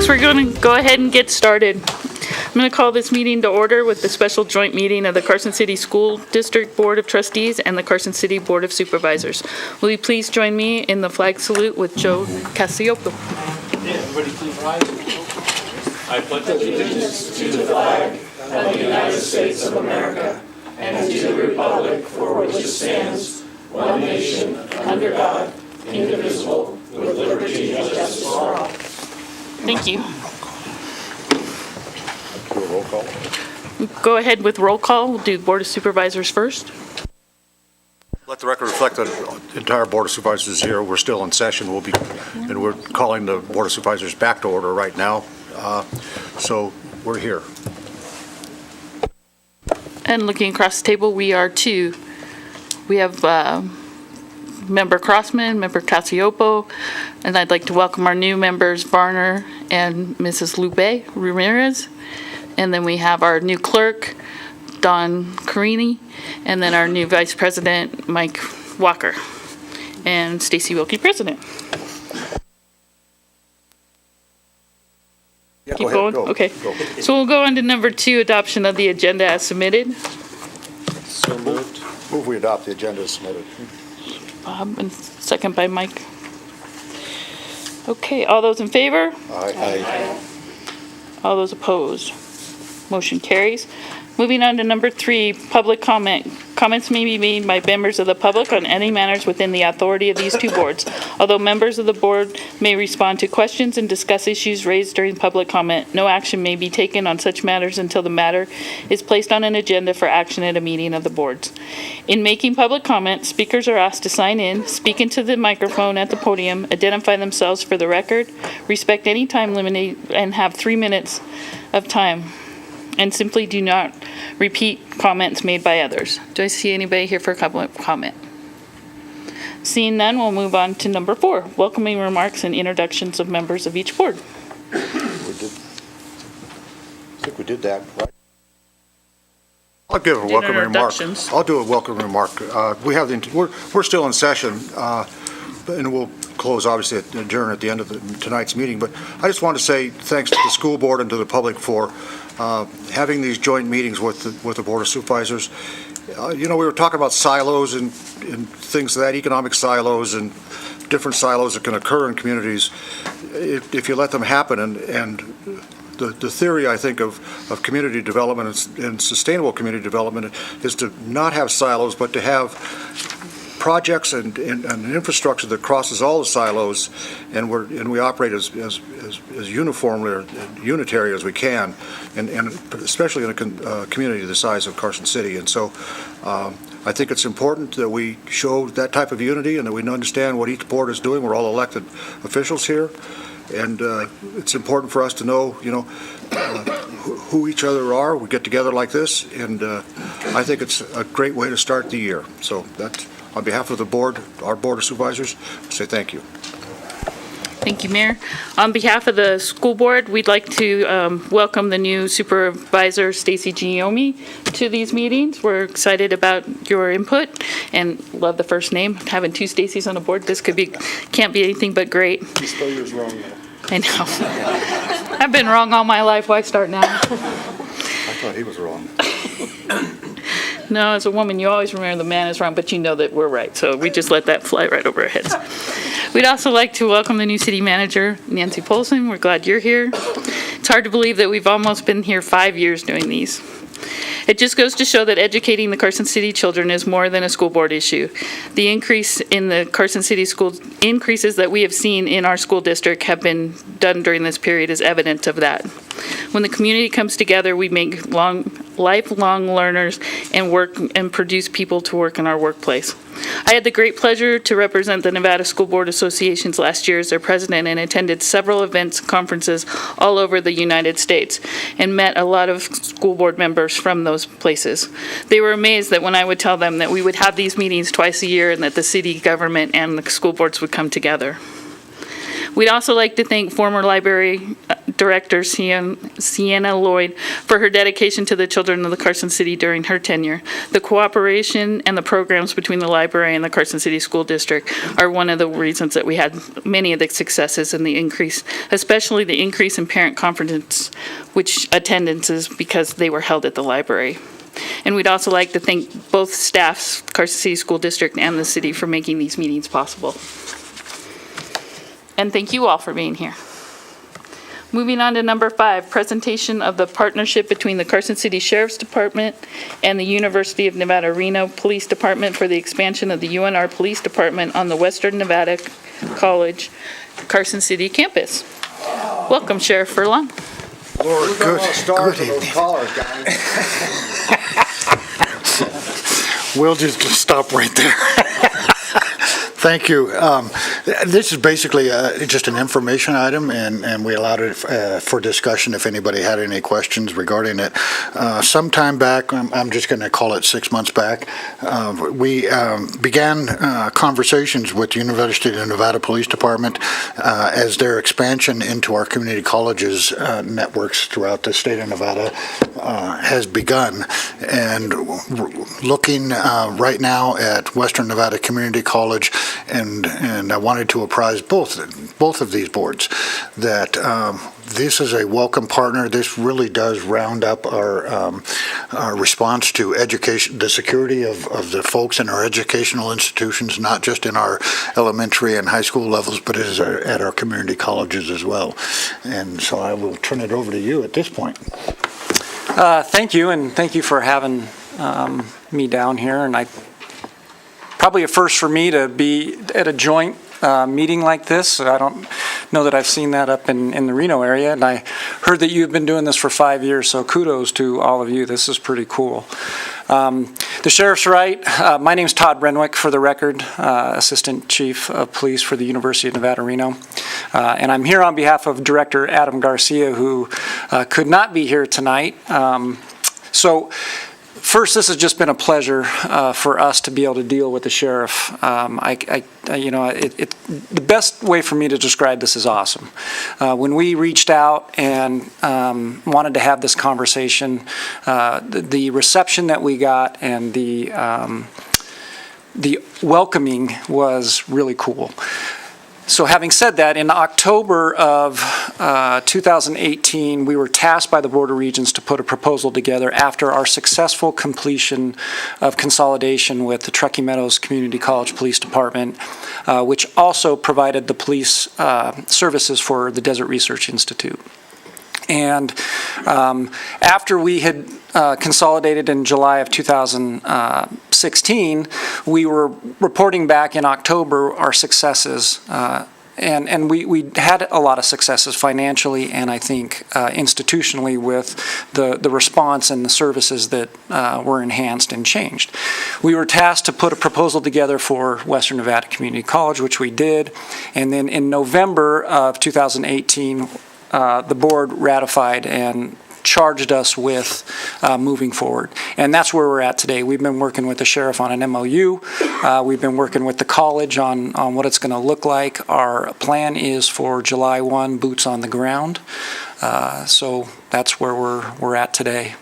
we're going to go ahead and get started. I'm going to call this meeting to order with the special joint meeting of the Carson City School District Board of Trustees and the Carson City Board of Supervisors. Will you please join me in the flag salute with Joe Casiopo? Yeah, everybody please rise. I pledge allegiance to the flag of the United States of America and to the republic for which it stands, one nation, under God, indivisible, with liberty and justice for all. Thank you. Do a roll call. Go ahead with roll call. We'll do Board of Supervisors first. Let the record reflect that the entire Board of Supervisors is here. We're still in session. And we're calling the Board of Supervisors back to order right now. So we're here. And looking across the table, we are two. We have Member Crossman, Member Casiopo, and I'd like to welcome our new members, Varner and Mrs. Lupe Ramirez. And then we have our new clerk, Don Carini, and then our new Vice President, Mike Walker, and Stacy Wilkie, President. Yeah, Keep go ahead, going? go. Okay. Go. So we'll go on to number 2, adoption of the agenda as submitted. So moved. Move we adopt the agenda as submitted. Bob, and second by Mike. Okay, all those in favor? Aye. All those opposed? Motion carries. Moving on to number 3, public comment. Comments may be made by members of the public on any matters within the authority of these two boards. Although members of the board may respond to questions and discuss issues raised during public comment, no action may be taken on such matters until the matter is placed on an agenda for action at a meeting of the boards. In making public comment, speakers are asked to sign in, speak into the microphone at the podium, identify themselves for the record, respect any time limit, and have 3 minutes of time. And simply do not repeat comments made by others. Do I see anybody here for a comment? Seeing none, we'll move on to number 4, welcoming remarks and introductions of members of each board. I think we did that, right? I'll give a welcome remark. Introductions. I'll do a welcome remark. We're still in session, and we'll close, obviously, adjourn at the end of tonight's meeting. But I just want to say thanks to the school board and to the public for having these joint meetings with the Board of Supervisors. We were talking about silos and things that economic silos and different silos that can occur in communities if you let them happen. And the theory, I think, of community development and sustainable community development is to not have silos, but to have projects and an infrastructure that crosses all the silos, and we operate as uniformly or unitary as we can, and especially in a community the size of Carson City. And so I think it's important that we show that type of unity and that we understand what each board is doing. We're all elected officials here, and it's important for us to know, who each other are. We get together like this, and I think it's a great way to start the year. So that's, on behalf of the board, our Board of Supervisors, I say thank you. Thank you, Mayor. On behalf of the school board, we'd like to welcome the new supervisor, Stacy Giomi, to these meetings. We're excited about your input and love the first name. Having 2 Stacys on the board, this can't be anything but great. You spell yours wrong, though. I know. I've been wrong all my life. Why start now? I thought he was wrong. No, as a woman, you always remember the man is wrong, but you know that we're right. So we just let that fly right over our heads. We'd also like to welcome the new city manager, Nancy Polson. We're glad you're here. It's hard to believe that we've almost been here 5 years doing these. It just goes to show that educating the Carson City children is more than a school board issue. The increase in the Carson City school increases that we have seen in our school district have been done during this period is evidence of that. When the community comes together, we make lifelong learners and work and produce people to work in our workplace. I had the great pleasure to represent the Nevada School Board Associations last year as their president and attended several events and conferences all over the United States and met a lot of school board members from those places. They were amazed that when I would tell them that we would have these meetings twice a year and that the city government and the school boards would come together. We'd also like to thank former library Director Sienna Lloyd for her dedication to the children of the Carson City during her tenure. The cooperation and the programs between the library and the Carson City School District are one of the reasons that we had many of the successes and the increase, especially the increase in parent conference, which attendances because they were held at the library. And we'd also like to thank both staffs, Carson City School District and the city, for making these meetings possible. And thank you all for being here. Moving on to number 5, presentation of the partnership between the Carson City Sheriff's Department and the University of Nevada, Reno Police Department for the expansion of the UNR Police Department on the Western Nevada College Carson City campus. Welcome, Sheriff Furlong. Lord, good evening. We'll just stop right there. Thank you. This is basically just an information item, and we allowed it for discussion if anybody had any questions regarding it. Sometime back, I'm just going to call it 6 months back, we began conversations with the University of Nevada Police Department as their expansion into our community colleges networks throughout the state of Nevada has begun. And looking right now at Western Nevada Community College, and I wanted to apprise both of these boards that this is a welcome partner. This really does round up our response to education, the security of the folks in our educational institutions, not just in our elementary and high school levels, but at our community colleges as well. And so I will turn it over to you at this point. Thank you, and thank you for having me down here. And probably a first for me to be at a joint meeting like this. I don't know that I've seen that up in the Reno area, and I heard that you've been doing this for 5 years, so kudos to all of you. This is pretty cool. The sheriff's right. My name's Todd Renwick, for the record, Assistant Chief of Police for the University of Nevada, Reno. And I'm here on behalf of Director Adam Garcia, who could not be here tonight. First, this has just been a pleasure for us to be able to deal with the sheriff. The best way for me to describe this is awesome. When we reached out and wanted to have this conversation, the reception that we got and the welcoming was really cool. So having said that, in October of 2018, we were tasked by the Board of Regents to put a proposal together after our successful completion of consolidation with the Truckee Meadows Community College Police Department, which also provided the police services for the Desert Research Institute. And after we had consolidated in July of 2016, we were reporting back in October our successes. And we had a lot of successes financially and I think institutionally with the response and the services that were enhanced and changed. We were tasked to put a proposal together for Western Nevada Community College, which we did. And then in November of 2018, the board ratified and charged us with moving forward. And that's where we're at today. We've been working with the sheriff on an MOU. We've been working with the college on what it's going to look like. Our plan is for July 1, boots on the ground. So that's where we're at today.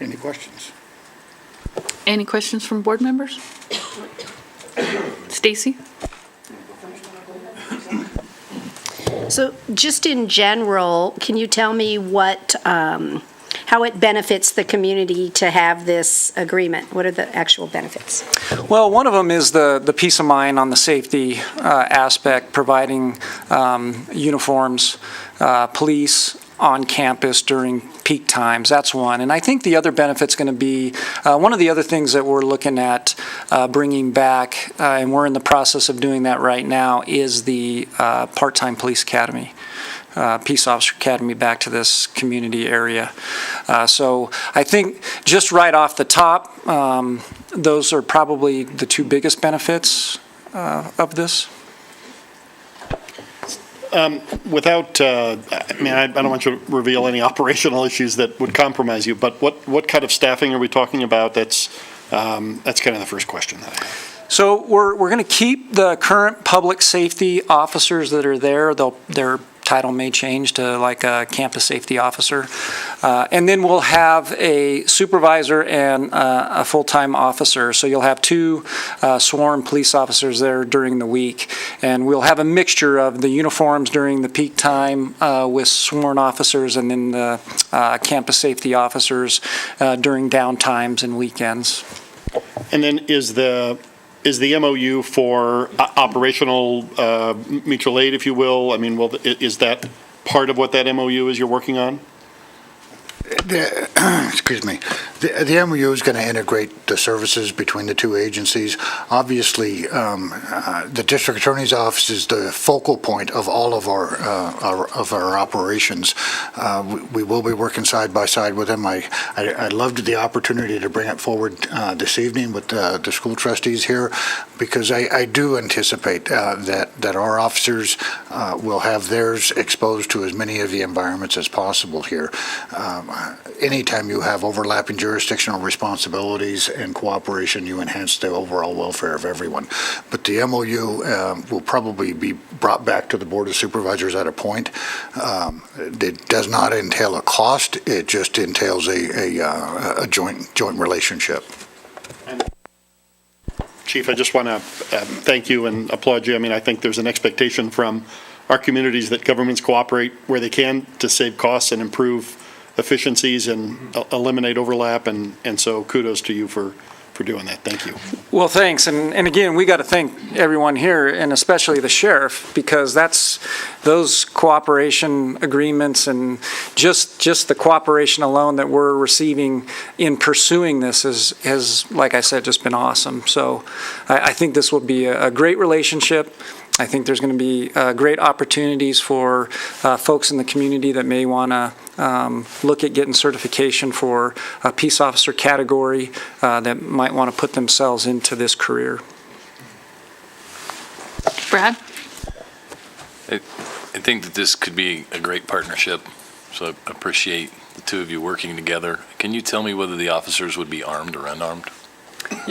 Any questions? Any questions from board members? Stacy? So just in general, can you tell me how it benefits the community to have this agreement? What are the actual benefits? Well, one of them is the peace of mind on the safety aspect, providing uniforms, police on campus during peak times. That's one. And I think the other benefit's going to be, one of the other things that we're looking at bringing back, and we're in the process of doing that right now, is the part-time police academy. Peace Officer Academy back to this community area. So I think just right off the top, those are probably the two biggest benefits of this. Without, I don't want you to reveal any operational issues that would compromise you, but what kind of staffing are we talking about? That's kind of the first question that I have. So we're going to keep the current public safety officers that are there. They're title may change to like a campus safety officer. And then we'll have a supervisor and a full-time officer. So you'll have two sworn police officers there during the week. And we'll have a mixture of the uniforms during the peak time with sworn officers, and then the campus safety officers during downtimes and weekends. And then is the MOU for operational mutual aid, if you will? I mean, is that part of what that MOU is you're working on? Excuse me. The MOU is going to integrate the services between the two agencies. Obviously, the district attorney's office is the focal point of all of our operations. We will be working side by side with them. I loved the opportunity to bring it forward this evening with the school trustees here, because I do anticipate that our officers will have theirs exposed to as many of the environments as possible here. Anytime you have overlapping jurisdictional responsibilities and cooperation, you enhance the overall welfare of everyone. But the MOU will probably be brought back to the Board of Supervisors at a point. It does not entail a cost. It just entails a joint relationship. Chief, I just want to thank you and applaud you. I mean, I think there's an expectation from our communities that governments cooperate where they can to save costs and improve efficiencies and eliminate overlap, and so kudos to you for doing that. Thank you. Well, thanks. And again, we got to thank everyone here, and especially the sheriff, because those cooperation agreements and just the cooperation alone that we're receiving in pursuing this has, like I said, just been awesome. So I think this will be a great relationship. I think there's going to be great opportunities for folks in the community that may want to look at getting certification for a peace officer category that might want to put themselves into this career. Brad? I think that this could be a great partnership, so I appreciate the two of you working together. Can you tell me whether the officers would be armed or unarmed?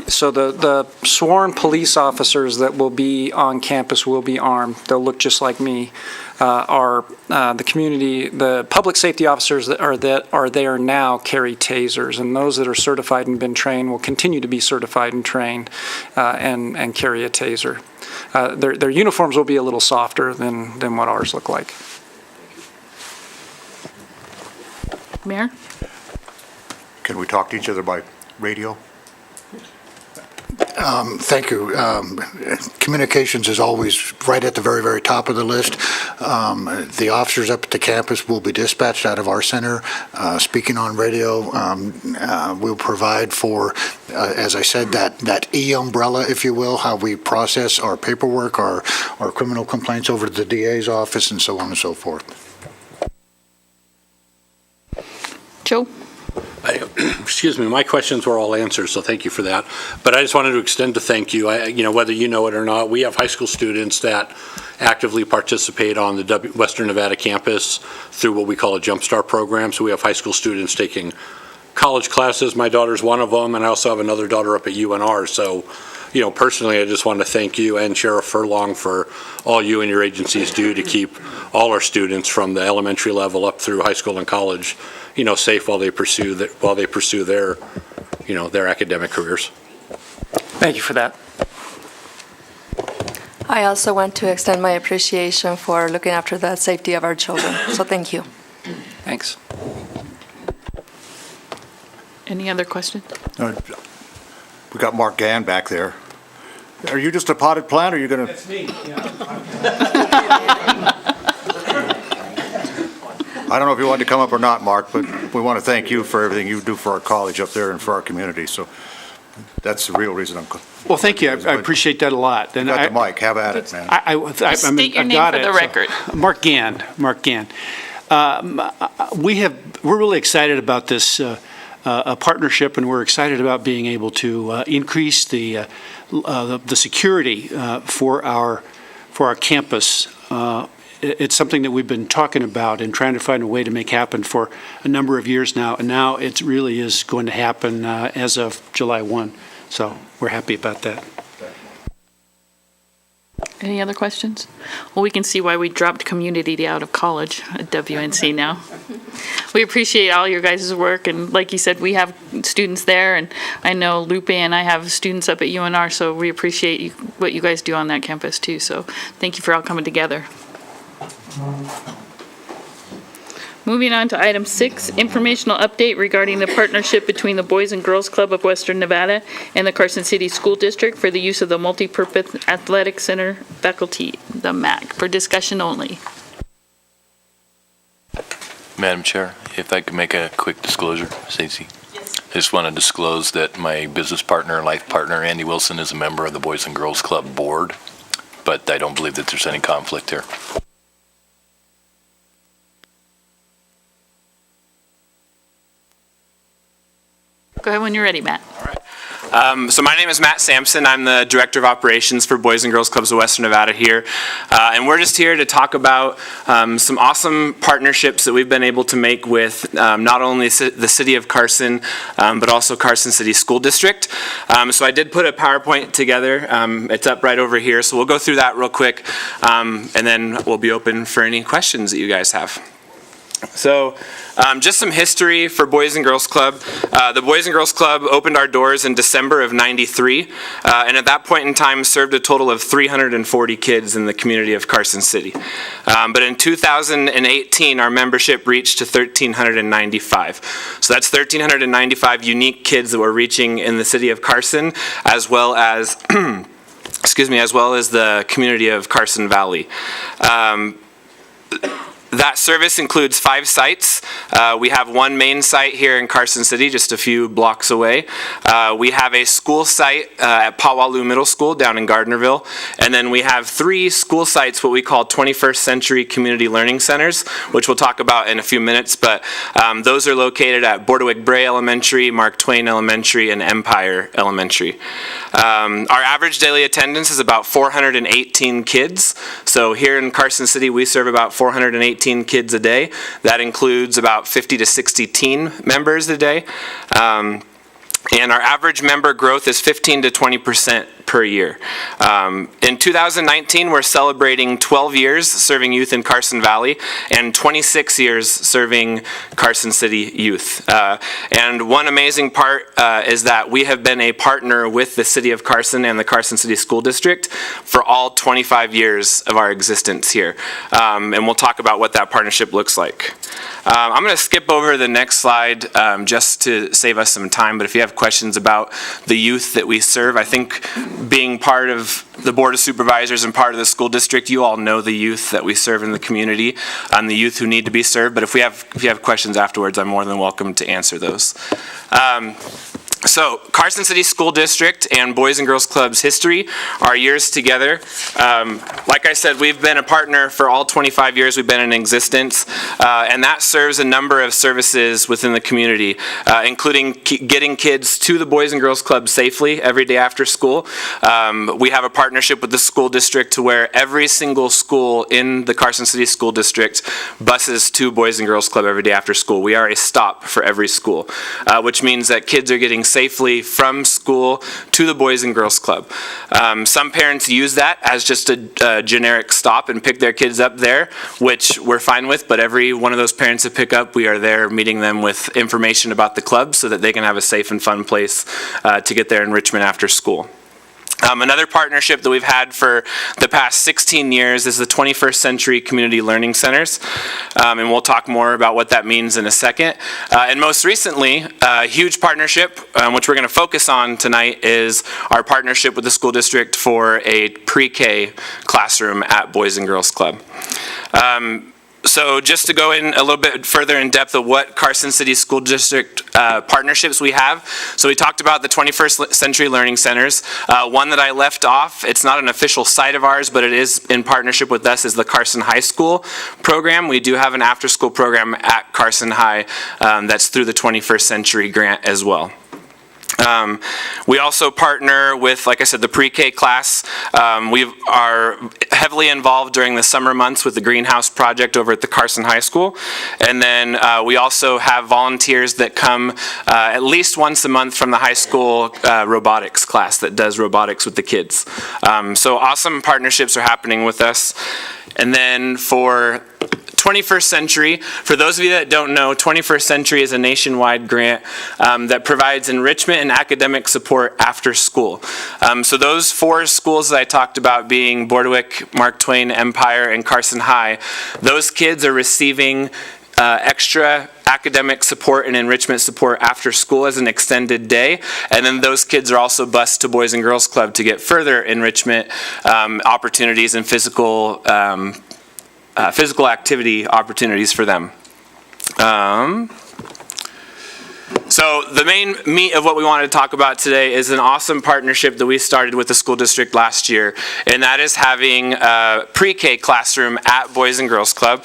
So the sworn police officers that will be on campus will be armed. They'll look just like me. The public safety officers that are there now carry tasers, and those that are certified and been trained will continue to be certified and trained and carry a taser. Their uniforms will be a little softer than what ours look like. Mayor? Can we talk to each other by radio? Thank you. Communications is always right at the very, very top of the list. The officers up at the campus will be dispatched out of our center. Speaking on radio, we'll provide for, as I said, that umbrella, if you will, how we process our paperwork, our criminal complaints over to the DA's office, and so on and so forth. Joe? Excuse me, my questions were all answered, so thank you for that. But I just wanted to extend a thank you. Whether you know it or not, we have high school students that actively participate on the Western Nevada campus through what we call a Jump Start program. So we have high school students taking college classes. My daughter's one of them, and I also have another daughter up at UNR. So, personally, I just want to thank you and Sheriff Furlong for all you and your agencies do to keep all our students from the elementary level up through high school and college, safe while they pursue their academic careers. Thank you for that. I also want to extend my appreciation for looking after the safety of our children. So thank you. Thanks. Any other questions? We got Mark Gann back there. Are you just a potted plant, or are you going to? That's me, I don't know if you wanted to come up or not, Mark, but we want to thank you for everything you do for our college up there and for our community. So that's the real reason I'm. Well, thank you. I appreciate that a lot. You got the mic. Have at it, man. State your name for the record. Mark Gann. We're really excited about this partnership, and we're excited about being able to increase the security for our campus. It's something that we've been talking about and trying to find a way to make happen for a number of years now, and now it really is going to happen as of July 1. So we're happy about that. Any other questions? Well, we can see why we dropped community out of college at WNC now. We appreciate all your guys' work, and like you said, we have students there, and I know Lupe and I have students up at UNR, so we appreciate what you guys do on that campus too. So thank you for all coming together. Moving on to item 6, informational update regarding the partnership between the Boys and Girls Club of Western Nevada and the Carson City School District for the use of the Multipurpose Athletic Center faculty, the MAC, for discussion only. Madam Chair, if I could make a quick disclosure, Stacey. Yes. I just want to disclose that my business partner, life partner, Andy Wilson, is a member of the Boys and Girls Club board, but I don't believe that there's any conflict here. Go ahead when you're ready, Matt. All right. So my name is Matt Sampson. I'm the Director of Operations for Boys and Girls Clubs of Western Nevada here. And we're just here to talk about some awesome partnerships that we've been able to make with not only the City of Carson, but also Carson City School District. So I did put a PowerPoint together. It's up right over here. So we'll go through that real quick, and then we'll be open for any questions that you guys have. So just some history for Boys and Girls Club. The Boys and Girls Club opened our doors in December of '93, and at that point in time served a total of 340 kids in the community of Carson City. But in 2018, our membership reached to 1,395. So that's 1,395 unique kids that we're reaching in the city of Carson, as well as as well as the community of Carson Valley. That service includes 5 sites. We have one main site here in Carson City, just a few blocks away. We have a school site at Pawalu Middle School down in Gardnerville. And then we have 3 school sites, what we call 21st Century Community Learning Centers, which we'll talk about in a few minutes. But those are located at Bordewick Bray Elementary, Mark Twain Elementary, and Empire Elementary. Our average daily attendance is about 418 kids. So here in Carson City, we serve about 418 kids a day. That includes about 50 to 60 teen members a day. And our average member growth is 15 to 20% per year. In 2019, we're celebrating 12 years serving youth in Carson Valley and 26 years serving Carson City youth. And one amazing part is that we have been a partner with the City of Carson and the Carson City School District for all 25 years of our existence here. And we'll talk about what that partnership looks like. I'm going to skip over the next slide just to save us some time, but if you have questions about the youth that we serve, I think being part of the Board of Supervisors and part of the school district, you all know the youth that we serve in the community and the youth who need to be served, but if you have questions afterwards, I'm more than welcome to answer those. So, Carson City School District and Boys and Girls Club's history, our years together. Like I said, we've been a partner for all 25 years we've been in existence, and that serves a number of services within the community, including getting kids to the Boys and Girls Club safely every day after school. We have a partnership with the school district to where every single school in the Carson City School District buses to Boys and Girls Club every day after school. We are a stop for every school, which means that kids are getting safely from school to the Boys and Girls Club. Some parents use that as just a generic stop and pick their kids up there, which we're fine with, but every one of those parents that pick up, we are there meeting them with information about the club so that they can have a safe and fun place to get their enrichment after school. Another partnership that we've had for the past 16 years is the 21st Century Community Learning Centers, and we'll talk more about what that means in a second. And most recently, a huge partnership, which we're going to focus on tonight, is our partnership with the school district for a pre-K classroom at Boys and Girls Club. So just to go in a little bit further in depth of what Carson City School District partnerships we have. So we talked about the 21st Century Learning Centers. One that I left off, it's not an official site of ours, but it is in partnership with us, is the Carson High School program. We do have an after-school program at Carson High that's through the 21st Century grant as well. We also partner with, like I said, the pre-K class. We are heavily involved during the summer months with the greenhouse project over at the Carson High School. And then we also have volunteers that come at least once a month from the high school robotics class that does robotics with the kids. So awesome partnerships are happening with us. And then for 21st Century, for those of you that don't know, 21st Century is a nationwide grant that provides enrichment and academic support after school. So those 4 schools that I talked about being Bordewick, Mark Twain, Empire, and Carson High, those kids are receiving extra academic support and enrichment support after school as an extended day. And then those kids are also bused to Boys and Girls Club to get further enrichment opportunities and physical activity opportunities for them. So the main meat of what we wanted to talk about today is an awesome partnership that we started with the school district last year, and that is having a pre-K classroom at Boys and Girls Club.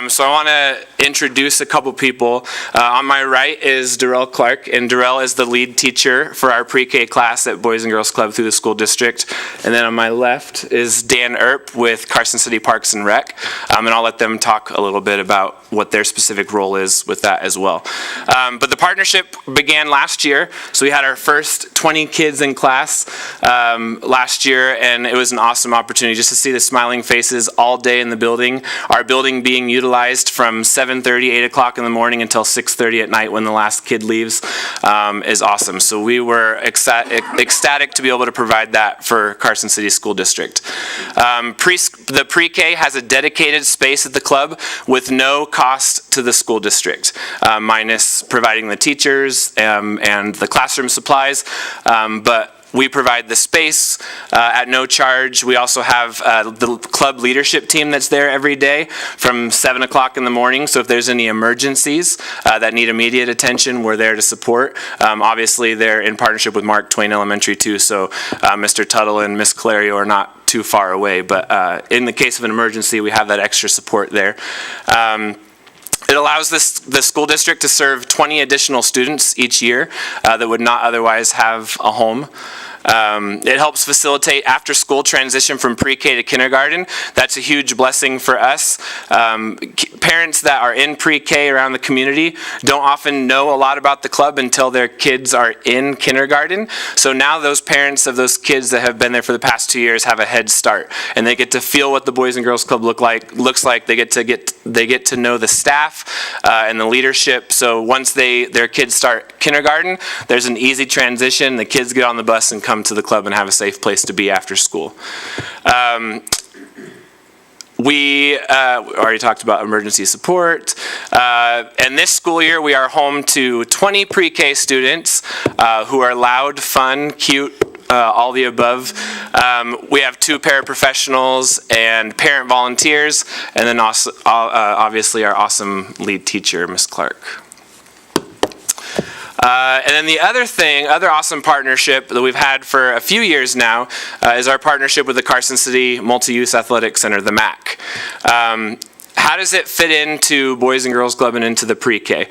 So I want to introduce a couple people. On my right is Darrell Clark, and Darrell is the lead teacher for our pre-K class at Boys and Girls Club through the school district. And then on my left is Dan Earp with Carson City Parks and Rec, and I'll let them talk a little bit about what their specific role is with that as well. But the partnership began last year, so we had our first 20 kids in class last year, and it was an awesome opportunity just to see the smiling faces all day in the building. Our building being utilized from 7:30, 8 o'clock in the morning until 6:30 at night when the last kid leaves is awesome. So we were ecstatic to be able to provide that for Carson City School District. The pre-K has a dedicated space at the club with no cost to the school district, minus providing the teachers and the classroom supplies, but we provide the space at no charge. We also have the club leadership team that's there every day from 7 o'clock in the morning. So if there's any emergencies that need immediate attention, we're there to support. Obviously, they're in partnership with Mark Twain Elementary too, so Mr. Tuttle and Miss Clario are not too far away. But in the case of an emergency, we have that extra support there. It allows the school district to serve 20 additional students each year that would not otherwise have a home. It helps facilitate after-school transition from pre-K to kindergarten. That's a huge blessing for us. Parents that are in pre-K around the community don't often know a lot about the club until their kids are in kindergarten. So now those parents of those kids that have been there for the past 2 years have a head start, and they get to feel what the Boys and Girls Club looks like. They get to know the staff and the leadership. So once their kids start kindergarten, there's an easy transition. The kids get on the bus and come to the club and have a safe place to be after school. We already talked about emergency support. And this school year, we are home to 20 pre-K students who are loud, fun, cute, all the above. We have 2 paraprofessionals and parent volunteers, and then also, obviously our awesome lead teacher, Ms. Clark. And then the other awesome partnership that we've had for a few years now is our partnership with the Carson City Multi-Use Athletic Center, the MAC. How does it fit into Boys and Girls Club and into the pre-K?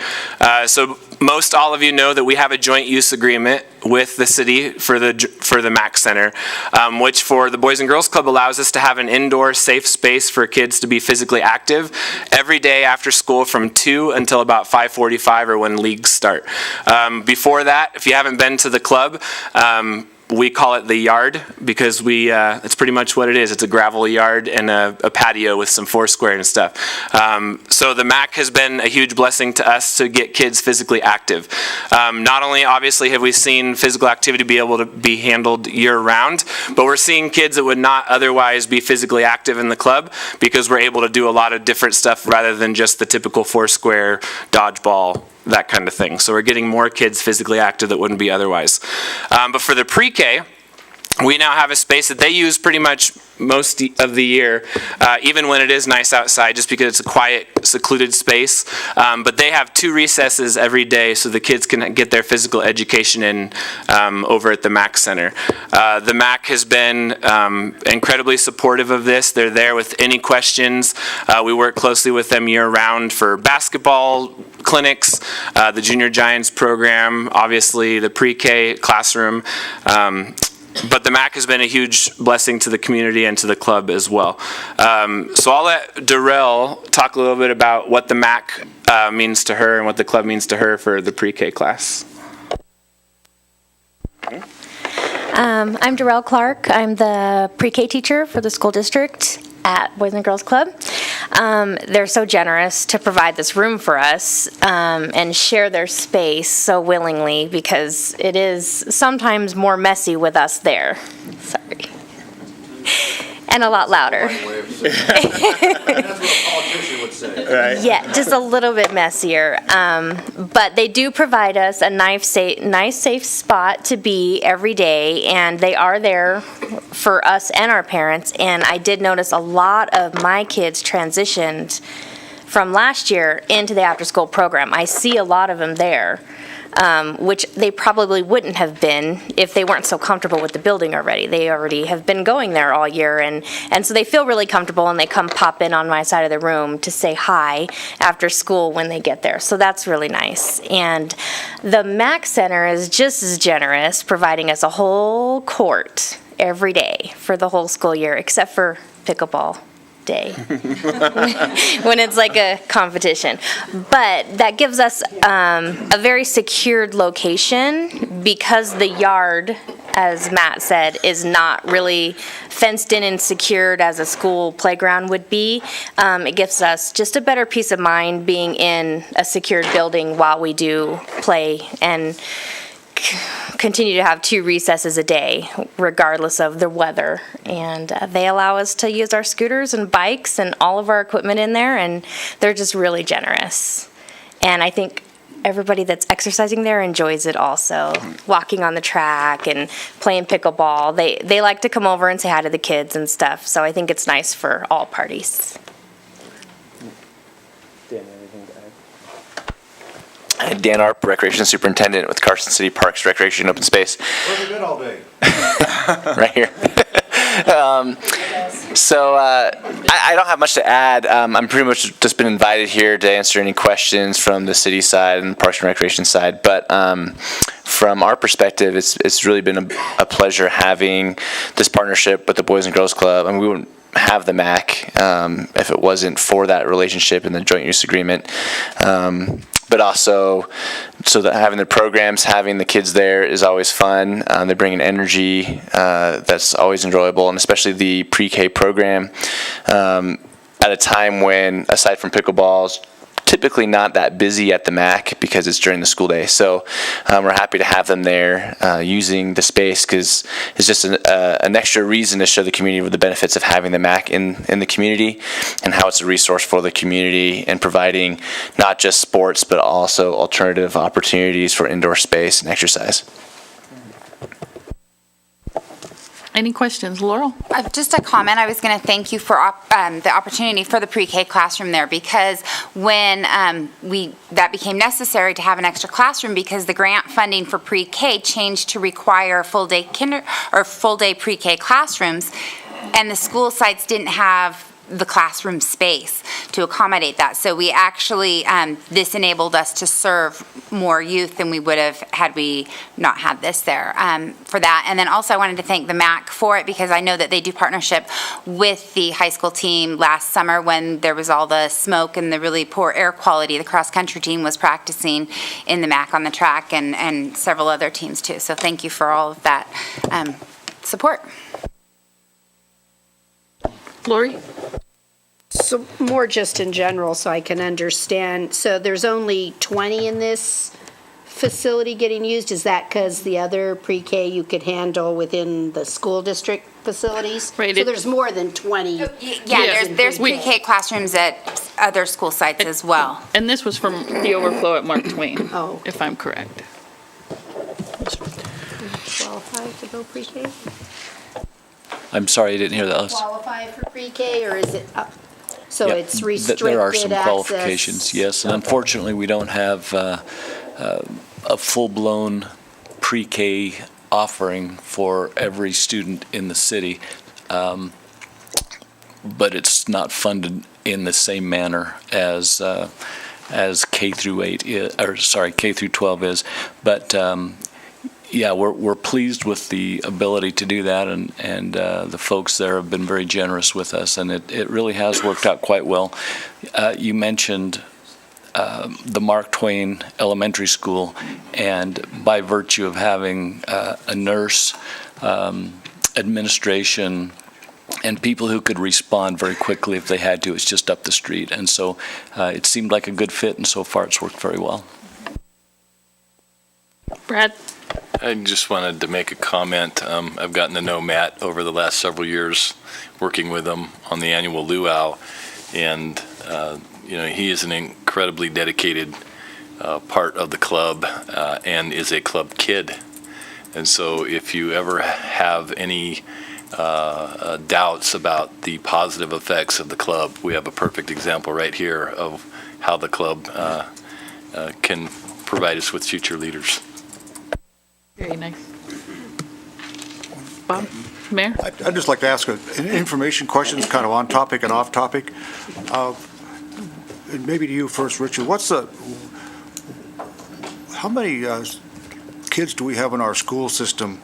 So most all of you know that we have a joint use agreement with the city for the MAC Center, which for the Boys and Girls Club allows us to have an indoor safe space for kids to be physically active every day after school from 2 until about 5:45 or when leagues start. Before that, if you haven't been to the club, we call it the yard because it's pretty much what it is. It's a gravel yard and a patio with some foursquare and stuff. So the MAC has been a huge blessing to us to get kids physically active. Not only obviously have we seen physical activity be able to be handled year round, but we're seeing kids that would not otherwise be physically active in the club because we're able to do a lot of different stuff rather than just the typical foursquare, dodgeball, that kind of thing. So we're getting more kids physically active that wouldn't be otherwise. But for the pre-K, we now have a space that they use pretty much most of the year, even when it is nice outside, just because it's a quiet, secluded space. But they have 2 recesses every day so the kids can get their physical education in over at the MAC Center. The MAC has been incredibly supportive of this. They're there with any questions. We work closely with them year-round for basketball clinics, the Junior Giants program, obviously the pre-K classroom. But the MAC has been a huge blessing to the community and to the club as well. So I'll let Darrell talk a little bit about what the MAC means to her and what the club means to her for the pre-K class. I'm Darrell Clark. I'm the pre-K teacher for the school district at Boys and Girls Club. They're so generous to provide this room for us and share their space so willingly, because it is sometimes more messy with us there. Sorry. And a lot louder. That's what a politician would say. Yeah, just a little bit messier. But they do provide us a nice, safe spot to be every day, and they are there for us and our parents. And I did notice a lot of my kids transitioned from last year into the after-school program. I see a lot of them there, which they probably wouldn't have been if they weren't so comfortable with the building already. They already have been going there all year, and so they feel really comfortable, and they come pop in on my side of the room to say hi after school when they get there. So that's really nice. And the MAC Center is just as generous, providing us a whole court every day for the whole school year, except for pickleball day when it's like a competition. But that gives us a very secured location, because the yard, as Matt said, is not really fenced in and secured as a school playground would be. It gives us just a better peace of mind being in a secured building while we do play and continue to have 2 recesses a day, regardless of the weather. And they allow us to use our scooters and bikes and all of our equipment in there, and they're just really generous. And I think everybody that's exercising there enjoys it also, walking on the track and playing pickleball. They like to come over and say hi to the kids and stuff, so I think it's nice for all parties. Dan Arp, Recreation Superintendent with Carson City Parks, Recreation, Open Space. Where's it been all day? Right here. I don't have much to add. I'm pretty much just been invited here to answer any questions from the city side and the Parks and Recreation side. But from our perspective, it's really been a pleasure having this partnership with the Boys and Girls Club. I mean, we wouldn't have the MAC if it wasn't for that relationship and the joint use agreement. But also, so that having the programs, having the kids there is always fun. They bring an energy that's always enjoyable, and especially the pre-K program at a time when, aside from pickleballs, typically not that busy at the MAC because it's during the school day. So we're happy to have them there using the space, because it's just an extra reason to show the community the benefits of having the MAC in the community, and how it's a resource for the community and providing not just sports but also alternative opportunities for indoor space and exercise. Any questions? Laurel? Just a comment. I was going to thank you for the opportunity for the pre-K classroom there, because when that became necessary to have an extra classroom, because the grant funding for pre-K changed to require full-day full-day pre-K classrooms, and the school sites didn't have the classroom space to accommodate that. So we actually, this enabled us to serve more youth than we would have had we not had this there for that. And then also I wanted to thank the MAC for it, because I know that they do partnership with the high school team last summer when there was all the smoke and the really poor air quality. The cross-country team was practicing in the MAC on the track, and several other teams too. So thank you for all of that support. Lori? So more just in general, so I can understand. So there's only 20 in this facility getting used? Is that because the other pre-K you could handle within the school district facilities? Right. So there's more than 20. Yeah, there's pre-K classrooms at other school sites as well. And this was from the overflow at Mark Twain, Oh. if I'm correct. Qualified to go pre-K? I'm sorry, I didn't hear that. Qualify for pre-K, or is it, so Yep, it's restricted There are some access? qualifications, yes, and unfortunately, we don't have a full-blown pre-K offering for every student in the city, but it's not funded in the same manner as K through 8 is, or sorry, K through 12 is. But yeah, we're pleased with the ability to do that, and the folks there have been very generous with us, and it really has worked out quite well. You mentioned the Mark Twain Elementary School, and by virtue of having a nurse, administration, and people who could respond very quickly if they had to, it's just up the street. And so it seemed like a good fit, and so far it's worked very well. Brad? I just wanted to make a comment. I've gotten to know Matt over the last several years, working with him on the annual luau, and he is an incredibly dedicated part of the club and is a club kid. And so if you ever have any doubts about the positive effects of the club, we have a perfect example right here of how the club can provide us with future leaders. Very nice. Bob? Mayor? I'd just like to ask an information question, kind of on topic and off topic. And maybe to you first, Richard. How many kids do we have in our school system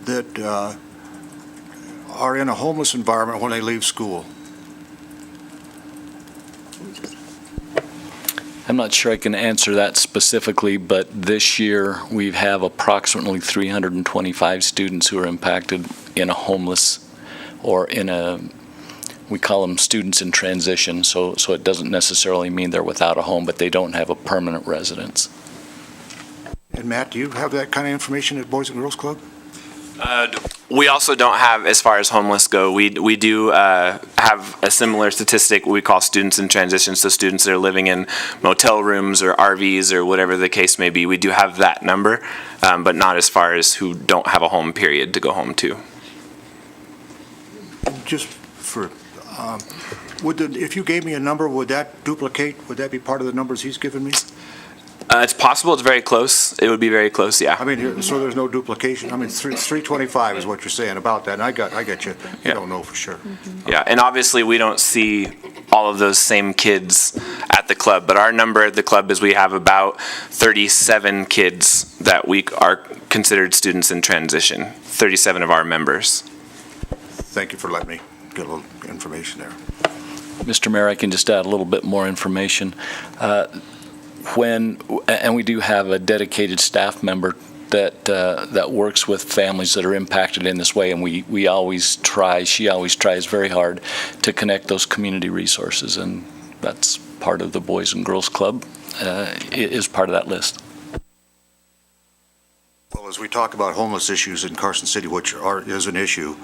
that are in a homeless environment when they leave school? I'm not sure I can answer that specifically, but this year we have approximately 325 students who are impacted in a homeless or we call them students in transition, so it doesn't necessarily mean they're without a home, but they don't have a permanent residence. And Matt, do you have that kind of information at Boys and Girls Club? We also don't have, as far as homeless go, we do have a similar statistic we call students in transition, so students that are living in motel rooms or RVs or whatever the case may be. We do have that number, but not as far as who don't have a home period to go home to. Just for, if you gave me a number, would that be part of the numbers he's given me? It's possible. It's very close. It would be very close, yeah. I mean, so there's no duplication? I mean, 325 is what you're saying about that, and I get you. You don't know for sure. Yeah, and obviously we don't see all of those same kids at the club, but our number at the club is we have about 37 kids that we are considered students in transition, 37 of our members. Thank you for letting me get a little information there. Mr. Mayor, I can just add a little bit more information. And we do have a dedicated staff member that works with families that are impacted in this way, and she always tries very hard to connect those community resources, and that's part of the Boys and Girls Club, is part of that list. Well, as we talk about homeless issues in Carson City, which is an issue,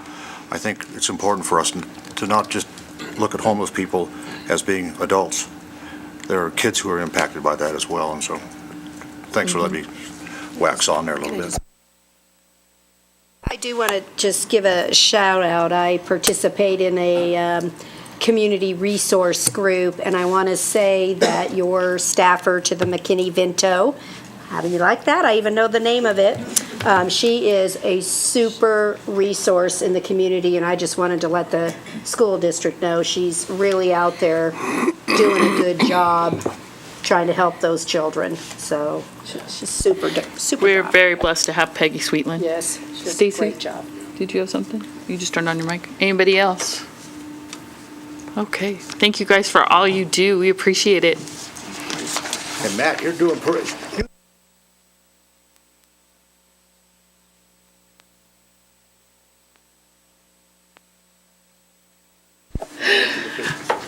I think it's important for us to not just look at homeless people as being adults. There are kids who are impacted by that as well, and so thanks for letting me wax on there a little bit. I do want to just give a shout out. I participate in a community resource group, and I want to say that your staffer to the McKinney-Vento, how do you like that? I even know the name of it. She is a super resource in the community, and I just wanted to let the school district know she's really out there doing a good job trying to help those children. So she's super. We're very blessed to have Peggy Sweetland. Yes, she does a Stacy, great job. Did you have something? You just turned on your mic. Anybody else? Okay. Thank you guys for all you do. We appreciate it. And Matt, you're doing pretty.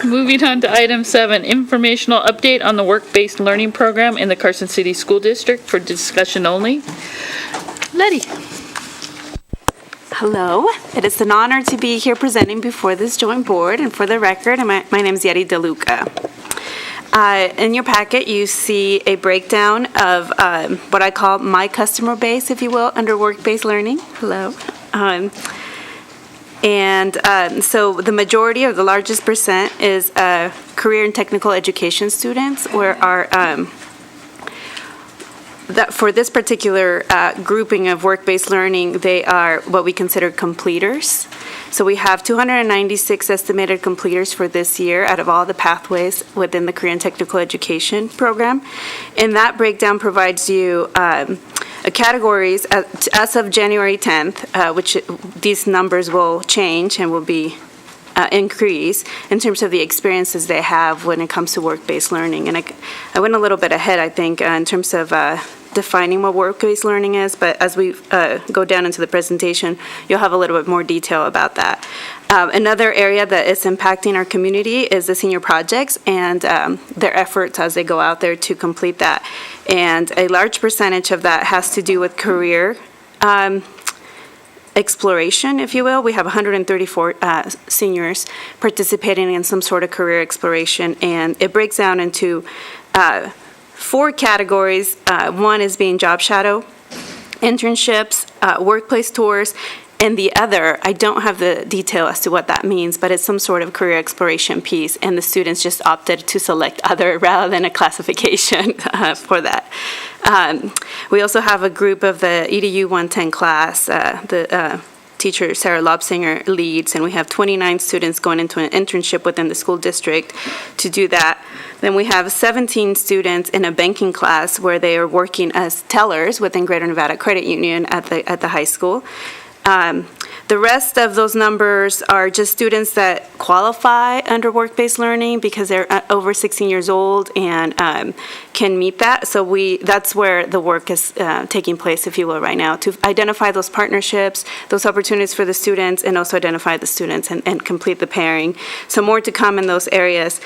Moving on to item 7, informational update on the work-based learning program in the Carson City School District for discussion only. Letty. Hello. It is an honor to be here presenting before this joint board, and for the record, my name is Yeti DeLuca. In your packet, you see a breakdown of what I call my customer base, if you will, under work-based learning. Hello. And so the majority, or the largest percent, is career and technical education students, where that for this particular grouping of work-based learning, they are what we consider completers. So we have 296 estimated completers for this year out of all the pathways within the career and technical education program. And that breakdown provides you categories as of January 10th, which these numbers will change and will be increase in terms of the experiences they have when it comes to work-based learning. And I went a little bit ahead, I think, in terms of defining what work-based learning is, but as we go down into the presentation, you'll have a little bit more detail about that. Another area that is impacting our community is the senior projects and their efforts as they go out there to complete that. And a large percentage of that has to do with career exploration, if you will. We have 134 seniors participating in some sort of career exploration, and it breaks down into 4 categories. One is being job shadow, internships, workplace tours, and the other, I don't have the detail as to what that means, but it's some sort of career exploration piece, and the students just opted to select other rather than a classification for that. We also have a group of the EDU 110 class, the teacher Sarah Lobsinger leads, and we have 29 students going into an internship within the school district to do that. Then we have 17 students in a banking class where they are working as tellers within Greater Nevada Credit Union at the high school. The rest of those numbers are just students that qualify under work-based learning because they're over 16 years old and can meet that. So that's where the work is taking place, if you will, right now, to identify those partnerships, those opportunities for the students, and also identify the students and complete the pairing. So more to come in those areas.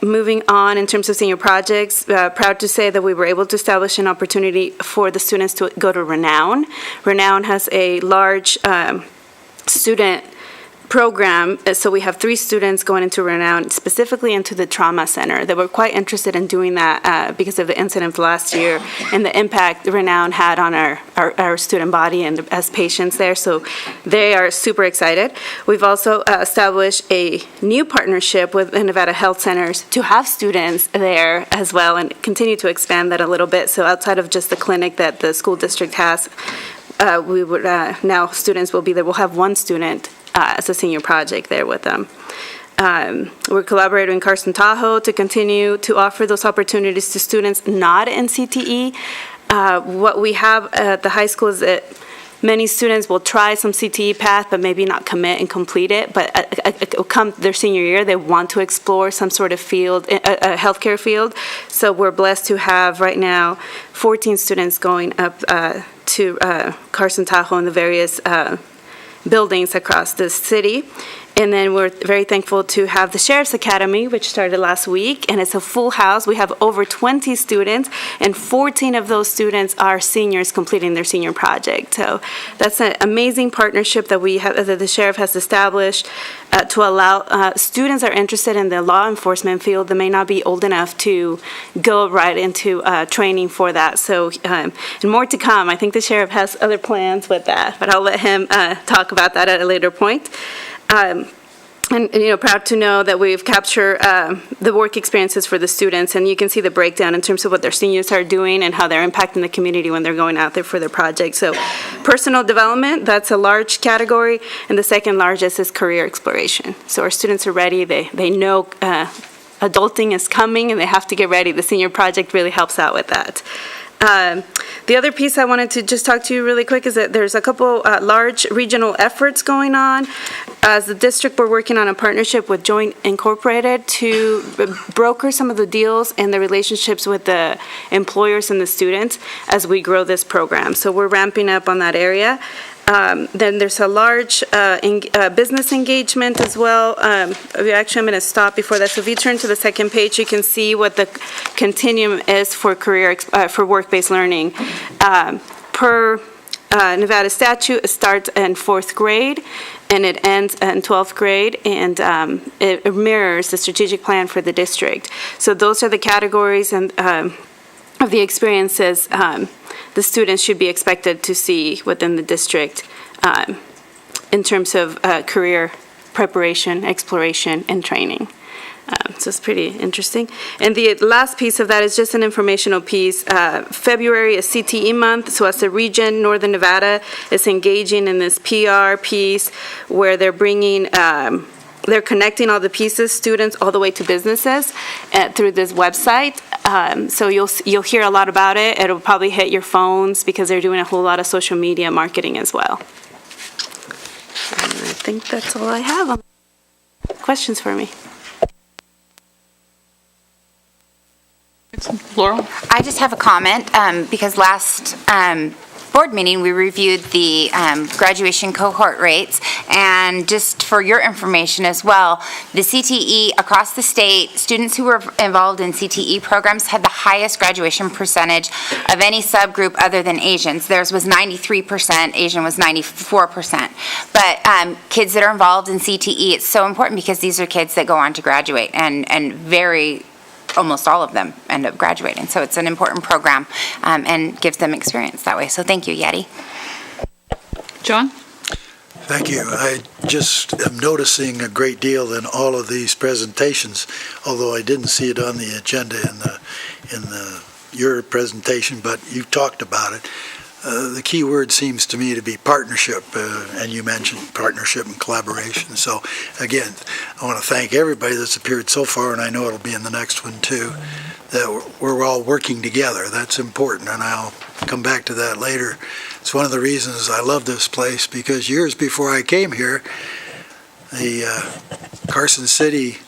Moving on in terms of senior projects, proud to say that we were able to establish an opportunity for the students to go to Renown. Renown has a large student program, so we have 3 students going into Renown, specifically into the trauma center. They were quite interested in doing that because of the incident last year and the impact Renown had on our student body and as patients there, so they are super excited. We've also established a new partnership with the Nevada Health Centers to have students there as well and continue to expand that a little bit, so outside of just the clinic that the school district has, we would now students will be there. We'll have 1 student as a senior project there with them. We're collaborating with Carson Tahoe to continue to offer those opportunities to students not in CTE. What we have at the high school is that many students will try some CTE path, but maybe not commit and complete it. But come their senior year, they want to explore some sort of field, a healthcare field. So we're blessed to have right now 14 students going up to Carson Tahoe in the various buildings across the city. And then we're very thankful to have the Sheriff's Academy, which started last week, and it's a full house. We have over 20 students, and 14 of those students are seniors completing their senior project. So that's an amazing partnership that we have, that the sheriff has established to allow students that are interested in the law enforcement field that may not be old enough to go right into training for that. So, and more to come. I think the sheriff has other plans with that, but I'll let him talk about that at a later point. And proud to know that we've captured the work experiences for the students, and you can see the breakdown in terms of what their seniors are doing and how they're impacting the community when they're going out there for their projects. So personal development, that's a large category, and the second largest is career exploration. So our students are ready, they know adulting is coming and they have to get ready. The senior project really helps out with that. The other piece I wanted to just talk to you really quick is that there's a couple large regional efforts going on. As the district, we're working on a partnership with Joint Incorporated to broker some of the deals and the relationships with the employers and the students as we grow this program. So we're ramping up on that area. Then there's a large business engagement as well. Actually, I'm going to stop before that. So if you turn to the second page, you can see what the continuum is for for work-based learning. Per Nevada statute, it starts in 4th grade and it ends in 12th grade, and it mirrors the strategic plan for the district. So those are the categories and of the experiences the students should be expected to see within the district in terms of career preparation, exploration, and training. So it's pretty interesting. And the last piece of that is just an informational piece. February is CTE month, so as a region, Northern Nevada is engaging in this PR piece where they're bringing, they're connecting all the pieces, students, all the way to businesses through this website. So you'll hear a lot about it. It'll probably hit your phones because they're doing a whole lot of social media marketing as well. And I think that's all I have. Questions for me? Laurel? I just have a comment, because last board meeting, we reviewed the graduation cohort rates, and just for your information as well, the CTE across the state, students who were involved in CTE programs had the highest graduation percentage of any subgroup other than Asians. Theirs was 93%, Asian was 94%. But kids that are involved in CTE, it's so important because these are kids that go on to graduate, and almost all of them end up graduating. So it's an important program and gives them experience that way. So thank you, Yeti. John? Thank you. I just am noticing a great deal in all of these presentations, although I didn't see it on the agenda in your presentation, but you talked about it. The key word seems to me to be partnership, and you mentioned partnership and collaboration. So again, I want to thank everybody that's appeared so far, and I know it'll be in the next one too, that we're all working together. That's important, and I'll come back to that later. It's one of the reasons I love this place, because years before I came here, the Carson City,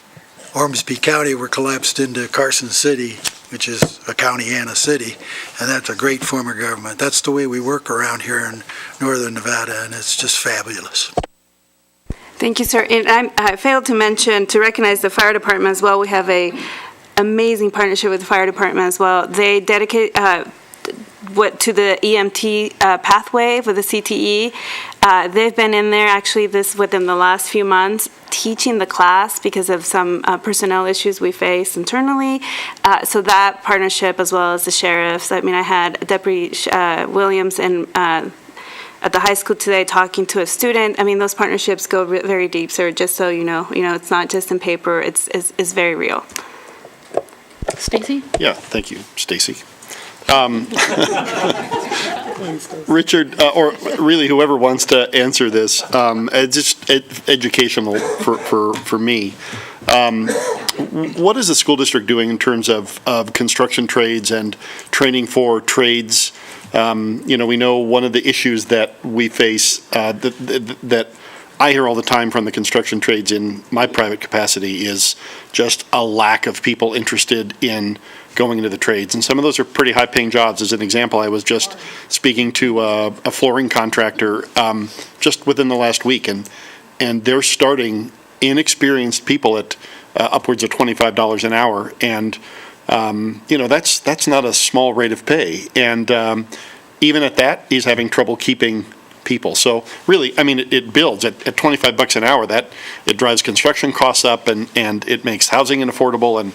Ormsby County were collapsed into Carson City, which is a county and a city, and that's a great form of government. That's the way we work around here in Northern Nevada, and it's just fabulous. Thank you, sir. And I failed to mention, to recognize the fire department as well. We have a amazing partnership with the fire department as well. They dedicate to the EMT pathway with the CTE. They've been in there actually within the last few months teaching the class because of some personnel issues we face internally. So that partnership, as well as the sheriffs. I mean, I had Deputy Williams at the high school today talking to a student. I mean, those partnerships go very deep, sir, just so you know, it's not just in paper, it's very real. Stacy? Yeah, thank you, Stacy. Richard, or really whoever wants to answer this, it's just educational for me. What is the school district doing in terms of construction trades and training for trades? We know one of the issues that we face that I hear all the time from the construction trades in my private capacity is just a lack of people interested in going into the trades. And some of those are pretty high-paying jobs. As an example, I was just speaking to a flooring contractor just within the last week, and they're starting inexperienced people at upwards of $25 an hour. And, that's not a small rate of pay. And even at that, he's having trouble keeping people. So really, I mean, it builds at $25 an hour. That it drives construction costs up, and it makes housing unaffordable. And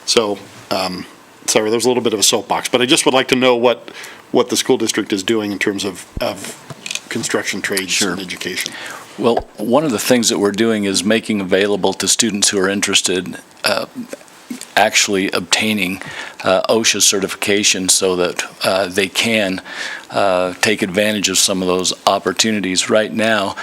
so, sorry, there's a little bit of a soapbox, but I just would like to know what the school district is doing in terms of construction trades and education. Well, one of the things that we're doing is making available to students who are interested actually obtaining OSHA certification so that they can take advantage of some of those opportunities. Right now,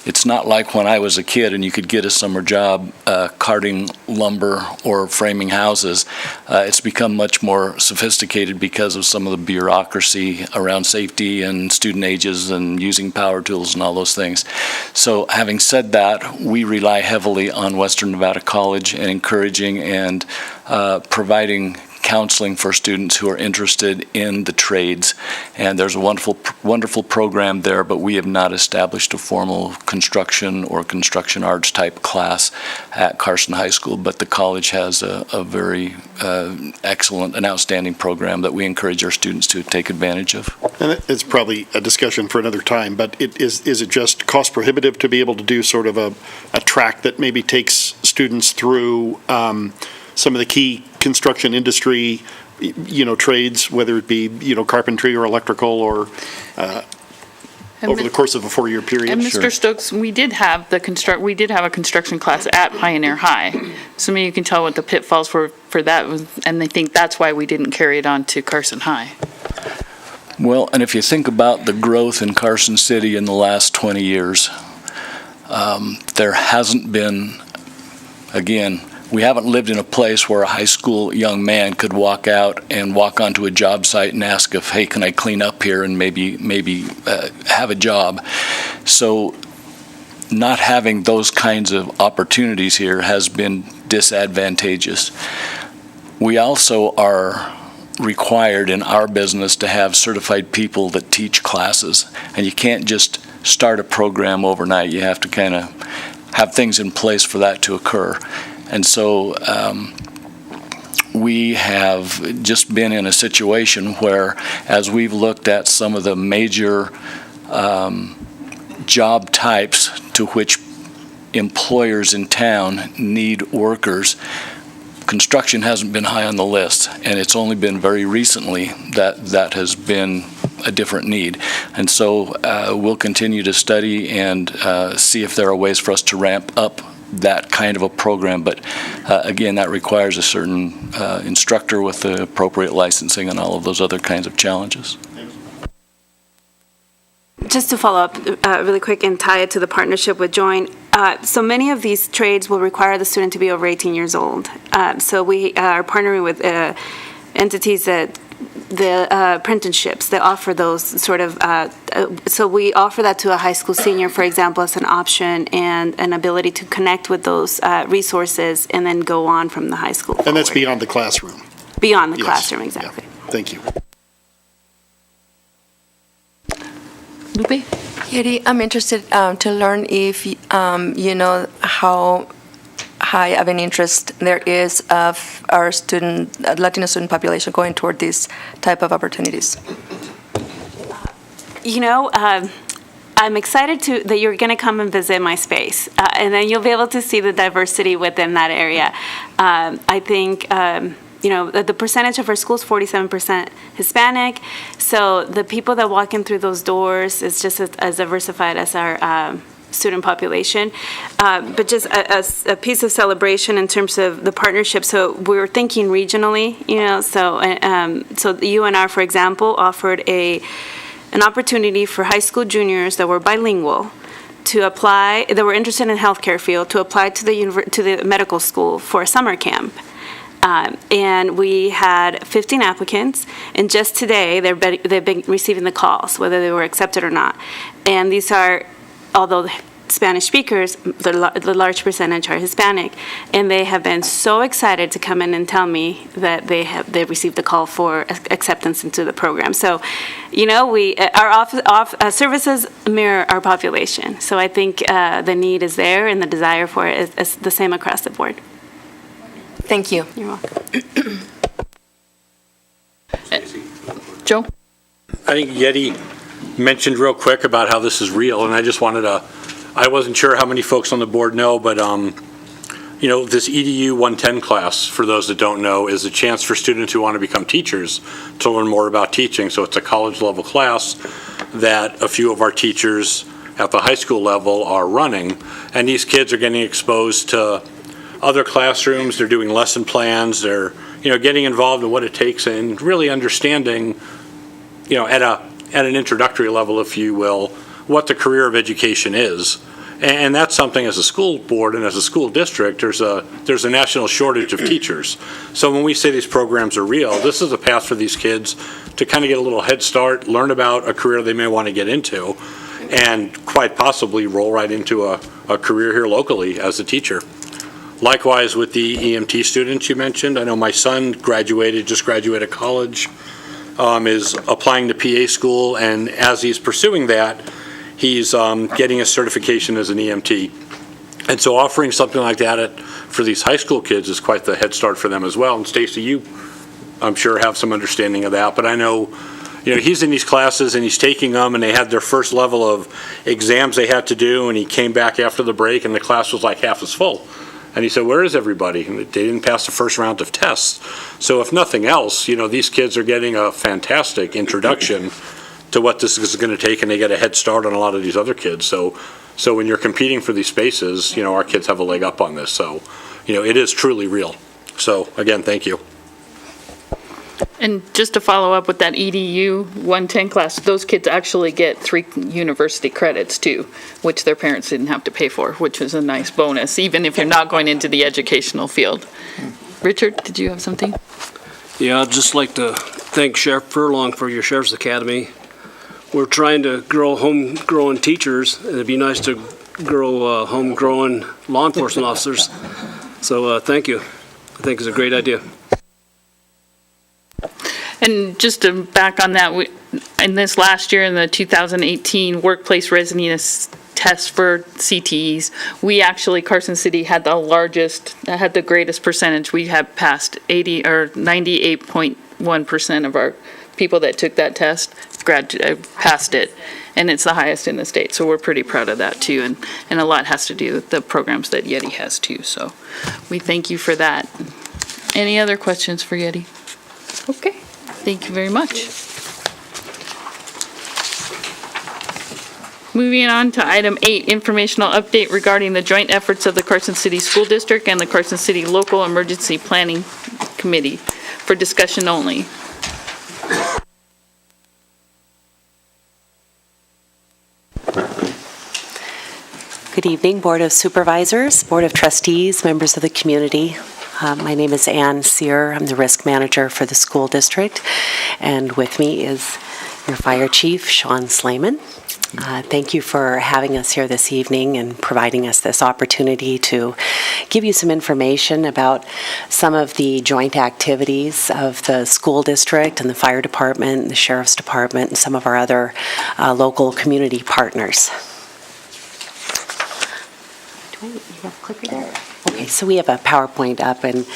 it's not like when I was a kid and you could get a summer job carting lumber or framing houses. It's become much more sophisticated because of some of the bureaucracy around safety and student ages and using power tools and all those things. So having said that, we rely heavily on Western Nevada College and encouraging and providing counseling for students who are interested in the trades. And there's a wonderful program there, but we have not established a formal construction or construction arts type class at Carson High School, but the college has a very excellent and outstanding program that we encourage our students to take advantage of. And it's probably a discussion for another time, but is it just cost prohibitive to be able to do sort of a track that maybe takes students through some of the key construction industry, trades, whether it be, carpentry or electrical or over the course of a 4-year period. And Mr. Stokes, we did have a construction class at Pioneer High. So maybe you can tell what the pitfalls for that was, and I think that's why we didn't carry it on to Carson High. Well, and if you think about the growth in Carson City in the last 20 years, there hasn't been, again, we haven't lived in a place where a high school young man could walk out and walk onto a job site and ask if, hey, can I clean up here and maybe have a job. So not having those kinds of opportunities here has been disadvantageous. We also are required in our business to have certified people that teach classes, and you can't just start a program overnight. You have to kind of have things in place for that to occur. And so we have just been in a situation where, as we've looked at some of the major job types to which employers in town need workers, construction hasn't been high on the list, and it's only been very recently that has been a different need. And so we'll continue to study and see if there are ways for us to ramp up that kind of a program, but again, that requires a certain instructor with the appropriate licensing and all of those other kinds of challenges. Just to follow up really quick and tie it to the partnership with Join, so many of these trades will require the student to be over 18 years old. So we are partnering with entities that the apprenticeships that offer those sort of, so we offer that to a high school senior, for example, as an option and an ability to connect with those resources and then go on from the high school forward. And that's beyond the classroom. Beyond the classroom, exactly. Yeah. Thank you. Lupe? Yeri, I'm interested to learn if you know how high of an interest there is of our Latino student population going toward these type of opportunities. You know, I'm excited that you're going to come and visit my space, and then you'll be able to see the diversity within that area. I think, you know, the percentage of our school is 47% Hispanic, so the people that walk in through those doors is just as diversified as our student population. But just a piece of celebration in terms of the partnership. So we were thinking regionally, you know, so the UNR, for example, offered an opportunity for high school juniors that were bilingual to apply, that were interested in the healthcare field, to apply to the medical school for a summer camp. And we had 15 applicants, and just today they've been receiving the calls, whether they were accepted or not. And these are, although Spanish speakers, the large percentage are Hispanic, and they have been so excited to come in and tell me that they received a call for acceptance into the program. So, you know, our services mirror our population. So I think the need is there, and the desire for it is the same across the board. Thank you. You're welcome. Joe? I think Yeti mentioned real quick about how this is real, and I just wanted to, I wasn't sure how many folks on the board know, but you know, this EDU 110 class, for those that don't know, is a chance for students who want to become teachers to learn more about teaching. So it's a college level class that a few of our teachers at the high school level are running, and these kids are getting exposed to other classrooms. They're doing lesson plans. They're, you know, getting involved in what it takes and really understanding, you know, at an introductory level, if you will, what the career of education is. And that's something, as a school board and as a school district, there's a national shortage of teachers. So when we say these programs are real, this is a path for these kids to kind of get a little head start, learn about a career they may want to get into, and quite possibly roll right into a career here locally as a teacher. Likewise with the EMT students you mentioned, I know my son just graduated college, is applying to PA school, and as he's pursuing that, he's getting a certification as an EMT. And so offering something like that for these high school kids is quite the head start for them as well. And Stacy, you, I'm sure, have some understanding of that, but I know, you know, he's in these classes and he's taking them, and they had their first level of exams they had to do, and he came back after the break and the class was like half as full. And he said, where is everybody? And they didn't pass the first round of tests. So if nothing else, you know, these kids are getting a fantastic introduction to what this is going to take, and they get a head start on a lot of these other kids. So when you're competing for these spaces, our kids have a leg up on this. So, it is truly real. So again, thank you. And just to follow up with that EDU 110 class, those kids actually get 3 university credits too, which their parents didn't have to pay for, which was a nice bonus, even if you're not going into the educational field. Richard, did you have something? Yeah, I'd just like to thank Sheriff Furlong for your Sheriff's Academy. We're trying to grow homegrown teachers, and it'd be nice to grow homegrown law enforcement officers. So thank you. I think it's a great idea. And just to back on that, in this last year, in the 2018 workplace readiness test for CTEs, we actually, Carson City had the greatest percentage. We had passed 98.1% of our people that took that test passed it, and it's the highest in the state. So we're pretty proud of that too, and a lot has to do with the programs that Yeti has too. So we thank you for that. Any other questions for Yeti? Okay. Thank you very much. Moving on to item 8, informational update regarding the joint efforts of the Carson City School District and the Carson City Local Emergency Planning Committee for discussion only. Good evening, Board of Supervisors, Board of Trustees, members of the community. My name is Ann Sear. I'm the risk manager for the school district, and with me is your fire chief, Sean Slayman. Thank you for having us here this evening and providing us this opportunity to give you some information about some of the joint activities of the school district and the fire department, and the sheriff's department, and some of our other local community partners. Do you have a clicker there? Okay, so we have a PowerPoint up, and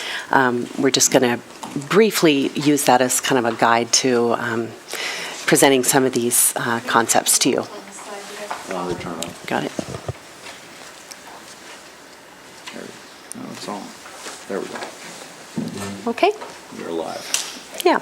we're just going to briefly use that as kind of a guide to presenting some of these concepts to you. Got it. It's on. There we go. Okay. You're live. Yeah.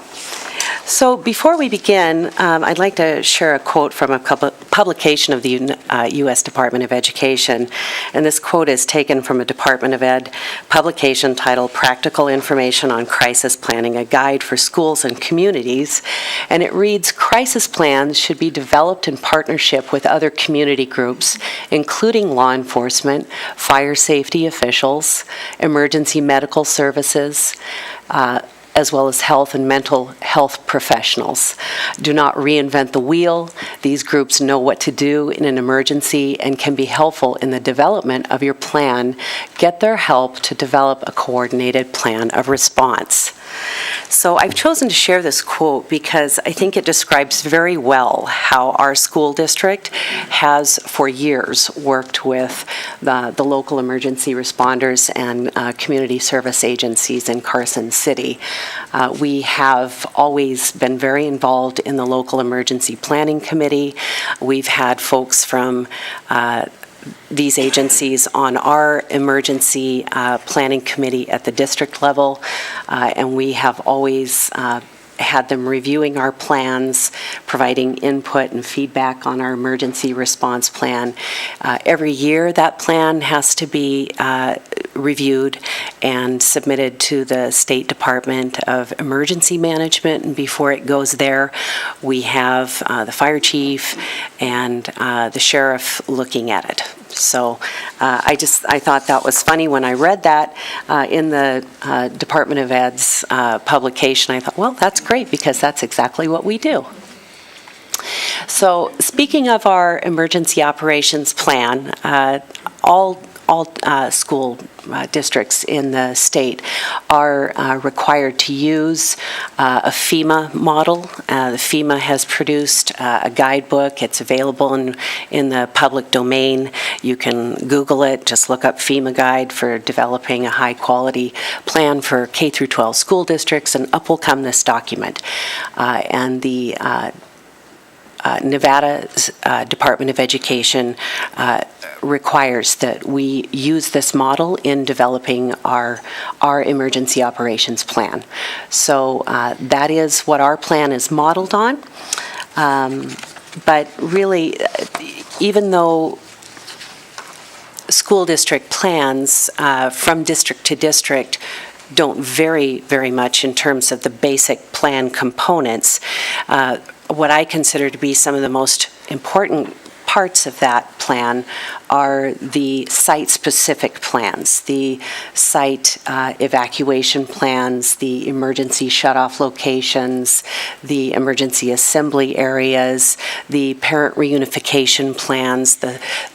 So before we begin, I'd like to share a quote from a publication of the U.S. Department of Education. And this quote is taken from a Department of Ed publication titled Practical Information on Crisis Planning, a Guide for Schools and Communities. And it reads, crisis plans should be developed in partnership with other community groups, including law enforcement, fire safety officials, emergency medical services, as well as health and mental health professionals. Do not reinvent the wheel. These groups know what to do in an emergency and can be helpful in the development of your plan. Get their help to develop a coordinated plan of response. So I've chosen to share this quote because I think it describes very well how our school district has for years worked with the local emergency responders and community service agencies in Carson City. We have always been very involved in the local emergency planning committee. We've had folks from these agencies on our emergency planning committee at the district level, and we have always had them reviewing our plans, providing input and feedback on our emergency response plan. Every year that plan has to be reviewed and submitted to the State Department of Emergency Management, and before it goes there, we have the fire chief and the sheriff looking at it. So I thought that was funny when I read that in the Department of Ed's publication. I thought, well, that's great because that's exactly what we do. So speaking of our emergency operations plan, all school districts in the state are required to use a FEMA model. The FEMA has produced a guidebook. It's available in the public domain. You can Google it. Just look up FEMA guide for developing a high-quality plan for K through 12 school districts, and up will come this document. And the Nevada Department of Education requires that we use this model in developing our emergency operations plan. So that is what our plan is modeled on. But really, even though school district plans from district to district don't vary very much in terms of the basic plan components, what I consider to be some of the most important parts of that plan are the site-specific plans, the site evacuation plans, the emergency shut-off locations, the emergency assembly areas, the parent reunification plans,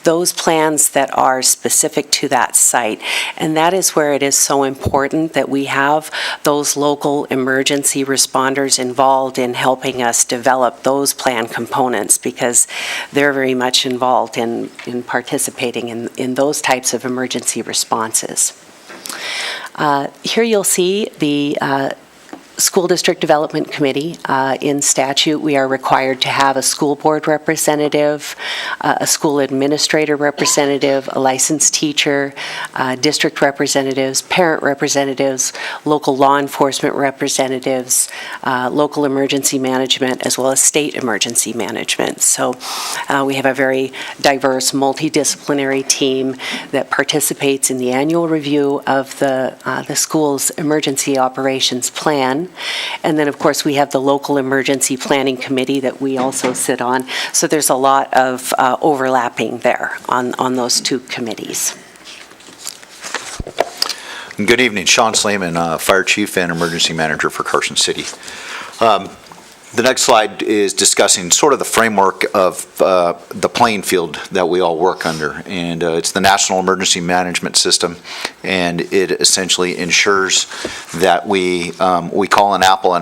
those plans that are specific to that site. And that is where it is so important that we have those local emergency responders involved in helping us develop those plan components, because they're very much involved in participating in those types of emergency responses. Here you'll see the School District Development Committee. In statute, we are required to have a school board representative, a school administrator representative, a licensed teacher, district representatives, parent representatives, local law enforcement representatives, local emergency management, as well as state emergency management. So we have a very diverse, multidisciplinary team that participates in the annual review of the school's emergency operations plan. And then, of course, we have the local emergency planning committee that we also sit on. So there's a lot of overlapping there on those two committees. Good evening. Sean Slayman, Fire Chief and Emergency Manager for Carson City. The next slide is discussing sort of the framework of the playing field that we all work under, and it's the National Emergency Management System, and it essentially ensures that we call an apple,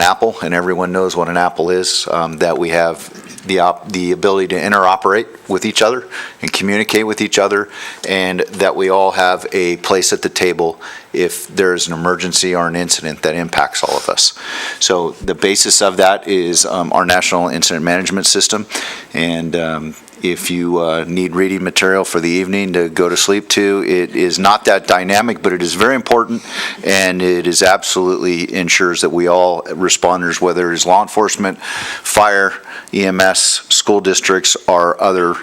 and everyone knows what an apple is, that we have the ability to interoperate with each other and communicate with each other, and that we all have a place at the table if there's an emergency or an incident that impacts all of us. So the basis of that is our National Incident Management System, and if you need reading material for the evening to go to sleep to, it is not that dynamic, but it is very important, and it is absolutely ensures that we all responders, whether it's law enforcement, fire, EMS, school districts, or other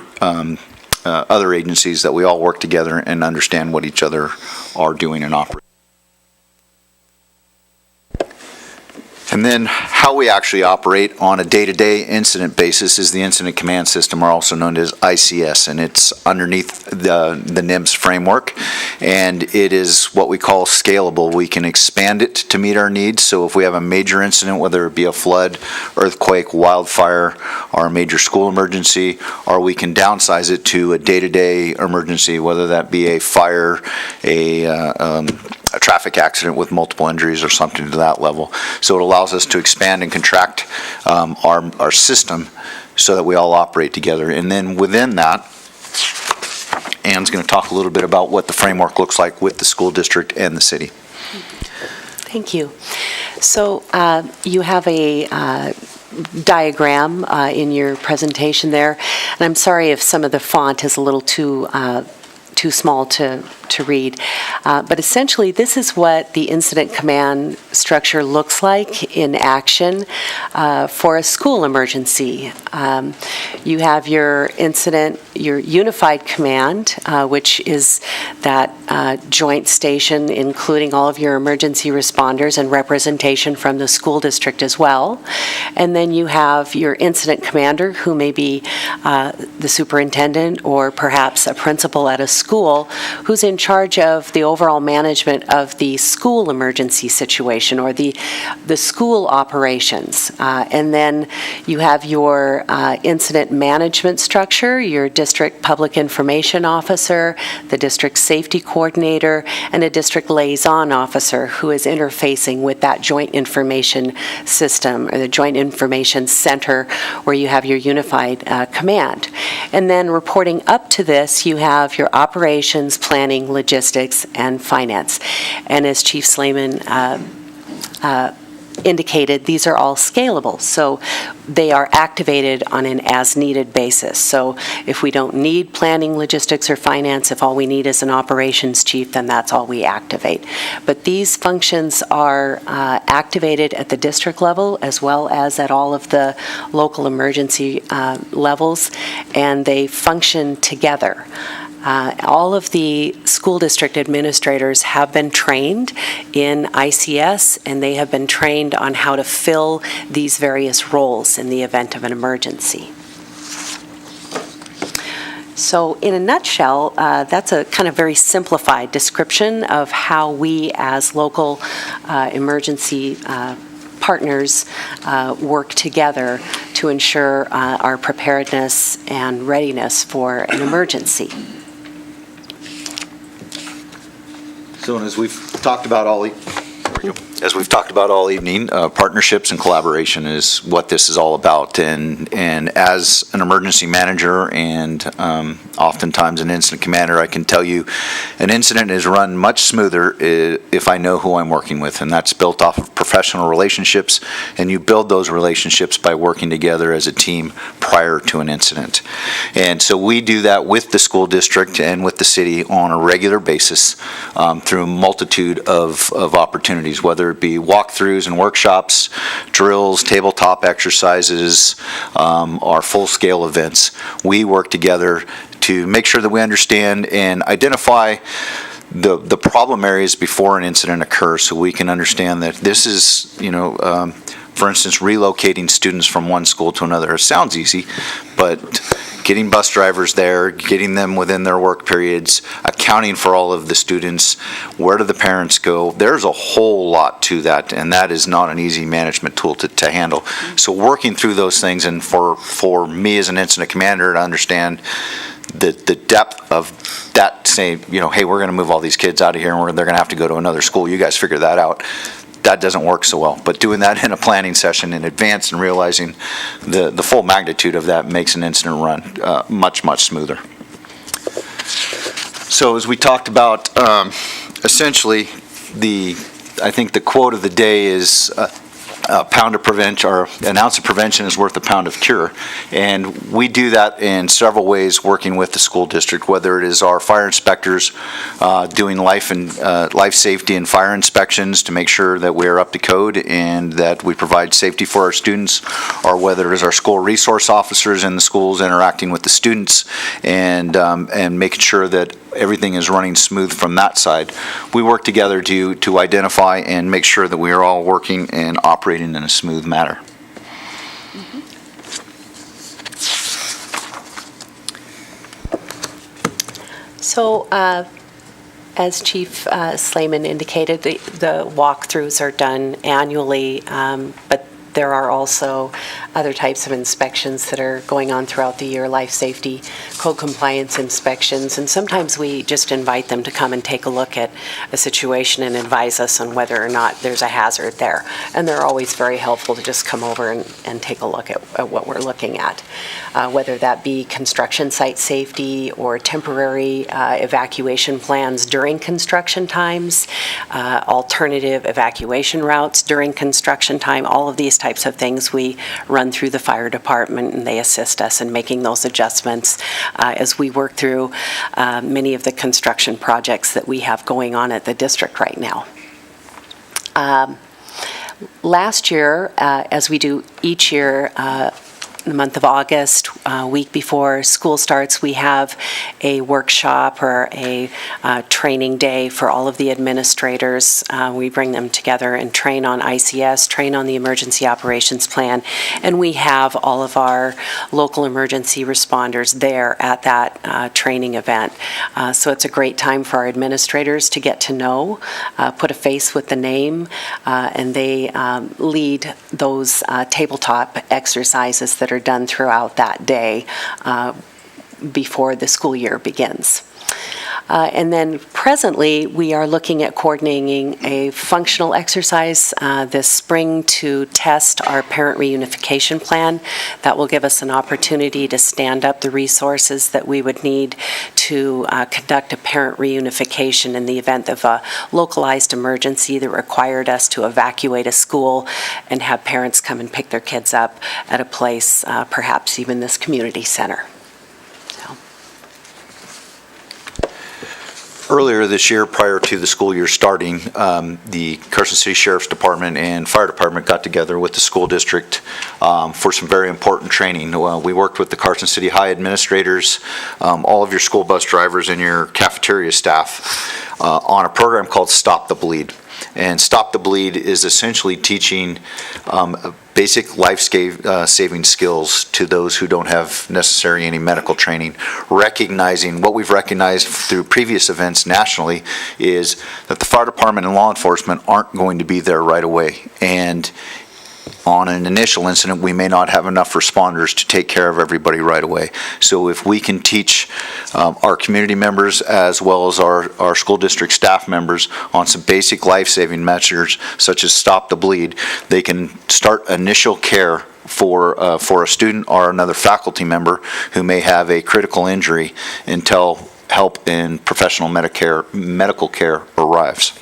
agencies, that we all work together and understand what each other are doing and operating. And then how we actually operate on a day-to-day incident basis is the Incident Command System, or also known as ICS, and it's underneath the NIMS framework, and it is what we call scalable. We can expand it to meet our needs, so if we have a major incident, whether it be a flood, earthquake, wildfire, or a major school emergency, or we can downsize it to a day-to-day emergency, whether that be a fire, a traffic accident with multiple injuries or something to that level. So it allows us to expand and contract our system so that we all operate together. And then within that, Ann's going to talk a little bit about what the framework looks like with the school district and the city. Thank you. So you have a diagram in your presentation there, and I'm sorry if some of the font is a little too small to read. But essentially, this is what the incident command structure looks like in action for a school emergency. You have your unified command, which is that joint station, including all of your emergency responders and representation from the school district as well. And then you have your incident commander, who may be the superintendent or perhaps a principal at a school, who's in charge of the overall management of the school emergency situation or the school operations. And then you have your incident management structure, your district public information officer, the district safety coordinator, and a district liaison officer who is interfacing with that joint information system or the joint information center where you have your unified command. And then reporting up to this, you have your operations, planning, logistics, and finance. And as Chief Slayman indicated, these are all scalable. So they are activated on an as-needed basis. So if we don't need planning, logistics, or finance, if all we need is an operations chief, then that's all we activate. But these functions are activated at the district level as well as at all of the local emergency levels, and they function together. All of the school district administrators have been trained in ICS, and they have been trained on how to fill these various roles in the event of an emergency. So in a nutshell, that's a kind of very simplified description of how we as local emergency partners work together to ensure our preparedness and readiness for an emergency. So as we've talked about all evening, partnerships and collaboration is what this is all about. And as an emergency manager and oftentimes an incident commander, I can tell you an incident is run much smoother if I know who I'm working with, and that's built off of professional relationships, and you build those relationships by working together as a team prior to an incident. And so we do that with the school district and with the city on a regular basis through a multitude of opportunities, whether it be walkthroughs and workshops, drills, tabletop exercises, our full-scale events. We work together to make sure that we understand and identify the problem areas before an incident occurs, so we can understand that this is, for instance, relocating students from one school to another. It sounds easy, but getting bus drivers there, getting them within their work periods, accounting for all of the students, where do the parents go? There's a whole lot to that, and that is not an easy management tool to handle. So working through those things, and for me as an incident commander to understand the depth of that, saying, hey, we're going to move all these kids out of here and they're going to have to go to another school. You guys figure that out. That doesn't work so well. But doing that in a planning session in advance and realizing the full magnitude of that makes an incident run much, much smoother. So as we talked about, essentially, I think the quote of the day is a pound of prevention, or an ounce of prevention is worth a pound of cure. And we do that in several ways, working with the school district, whether it is our fire inspectors doing life safety and fire inspections to make sure that we are up to code and that we provide safety for our students, or whether it is our school resource officers in the schools interacting with the students and making sure that everything is running smooth from that side. We work together to identify and make sure that we are all working and operating in a smooth manner. So, as Chief Slayman indicated, the walkthroughs are done annually, but there are also other types of inspections that are going on throughout the year, life safety, code compliance inspections, and sometimes we just invite them to come and take a look at a situation and advise us on whether or not there's a hazard there. And they're always very helpful to just come over and take a look at what we're looking at, whether that be construction site safety or temporary evacuation plans during construction times, alternative evacuation routes during construction time. All of these types of things we run through the fire department, and they assist us in making those adjustments as we work through many of the construction projects that we have going on at the district right now. Last year, as we do each year, the month of August, week before school starts, we have a workshop or a training day for all of the administrators. We bring them together and train on ICS, train on the emergency operations plan, and we have all of our local emergency responders there at that training event. So it's a great time for our administrators to get to know, put a face with the name, and they lead those tabletop exercises that are done throughout that day before the school year begins. And then presently, we are looking at coordinating a functional exercise this spring to test our parent reunification plan. That will give us an opportunity to stand up the resources that we would need to conduct a parent reunification in the event of a localized emergency that required us to evacuate a school and have parents come and pick their kids up at a place, perhaps even this community center. Earlier this year, prior to the school year starting, the Carson City Sheriff's Department and Fire Department got together with the school district for some very important training. We worked with the Carson City High administrators, all of your school bus drivers, and your cafeteria staff on a program called Stop the Bleed. And Stop the Bleed is essentially teaching basic life-saving skills to those who don't have necessarily any medical training. Recognizing what we've recognized through previous events nationally is that the fire department and law enforcement aren't going to be there right away. And on an initial incident, we may not have enough responders to take care of everybody right away. So if we can teach our community members as well as our school district staff members on some basic life-saving measures such as Stop the Bleed, they can start initial care for a student or another faculty member who may have a critical injury until help in professional medical care arrives.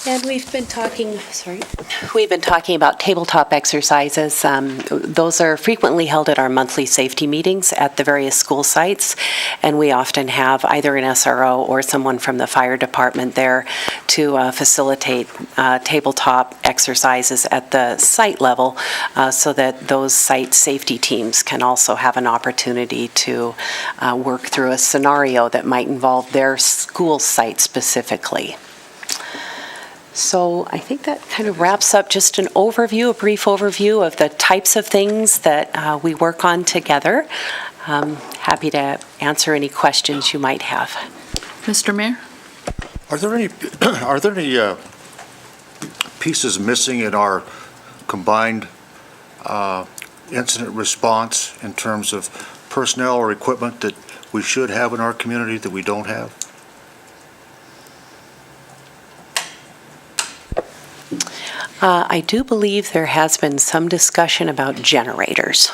And we've been talking about tabletop exercises. Those are frequently held at our monthly safety meetings at the various school sites, and we often have either an SRO or someone from the fire department there to facilitate tabletop exercises at the site level so that those site safety teams can also have an opportunity to work through a scenario that might involve their school site specifically. So I think that kind of wraps up just an overview, a brief overview of the types of things that we work on together. Happy to answer any questions you might have. Mr. Mayor? Are there any pieces missing in our combined incident response in terms of personnel or equipment that we should have in our community that we don't have? I do believe there has been some discussion about generators.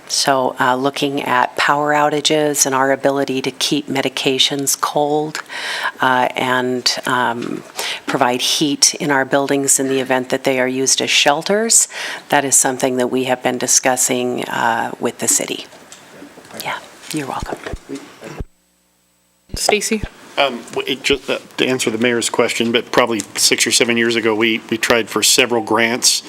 So looking at power outages and our ability to keep medications cold and provide heat in our buildings in the event that they are used as shelters, that is something that we have been discussing with the city. Yeah, you're welcome. Stacy? Just to answer the mayor's question, but probably 6 or 7 years ago, we tried for several grants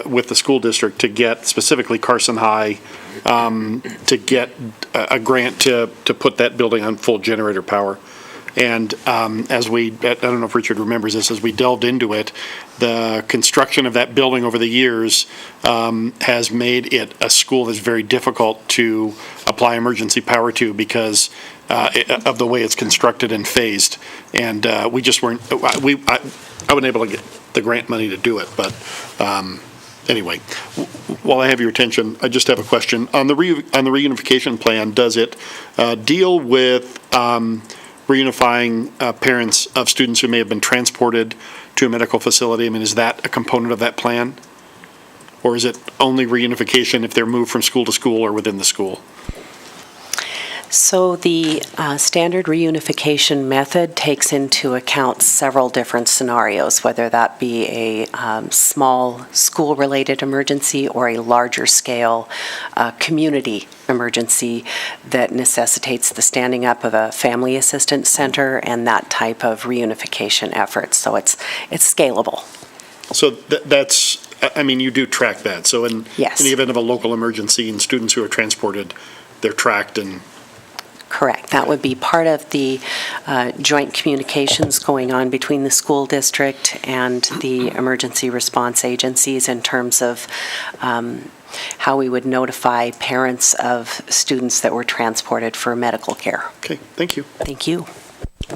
with the school district to get, specifically Carson High, to get a grant to put that building on full generator power. And as I don't know if Richard remembers this, as we delved into it, the construction of that building over the years has made it a school that's very difficult to apply emergency power to because of the way it's constructed and phased. And we just weren't, I wasn't able to get the grant money to do it. But anyway, while I have your attention, I just have a question. On the reunification plan, does it deal with reunifying parents of students who may have been transported to a medical facility? I mean, is that a component of that plan? Or is it only reunification if they're moved from school to school or within the school? So the standard reunification method takes into account several different scenarios, whether that be a small school-related emergency or a larger scale community emergency that necessitates the standing up of a family assistance center and that type of reunification effort. So it's scalable. So that's, I mean, you do track that. So in the event of a local emergency and students who are transported, they're tracked and... Correct. That would be part of the joint communications going on between the school district and the emergency response agencies in terms of how we would notify parents of students that were transported for medical care. Okay, thank you. Thank you.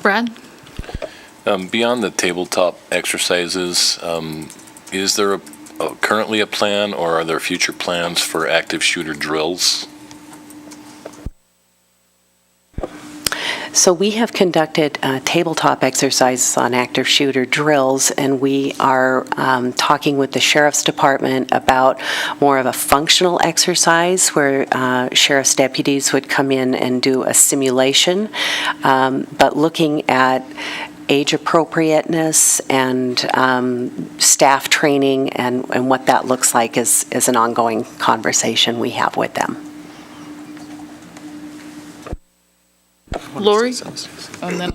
Brad? Beyond the tabletop exercises, is there currently a plan or are there future plans for active shooter drills? So we have conducted tabletop exercises on active shooter drills, and we are talking with the Sheriff's Department about more of a functional exercise where sheriff's deputies would come in and do a simulation, but looking at age appropriateness and staff training and what that looks like is an ongoing conversation we have with them. Lori? And then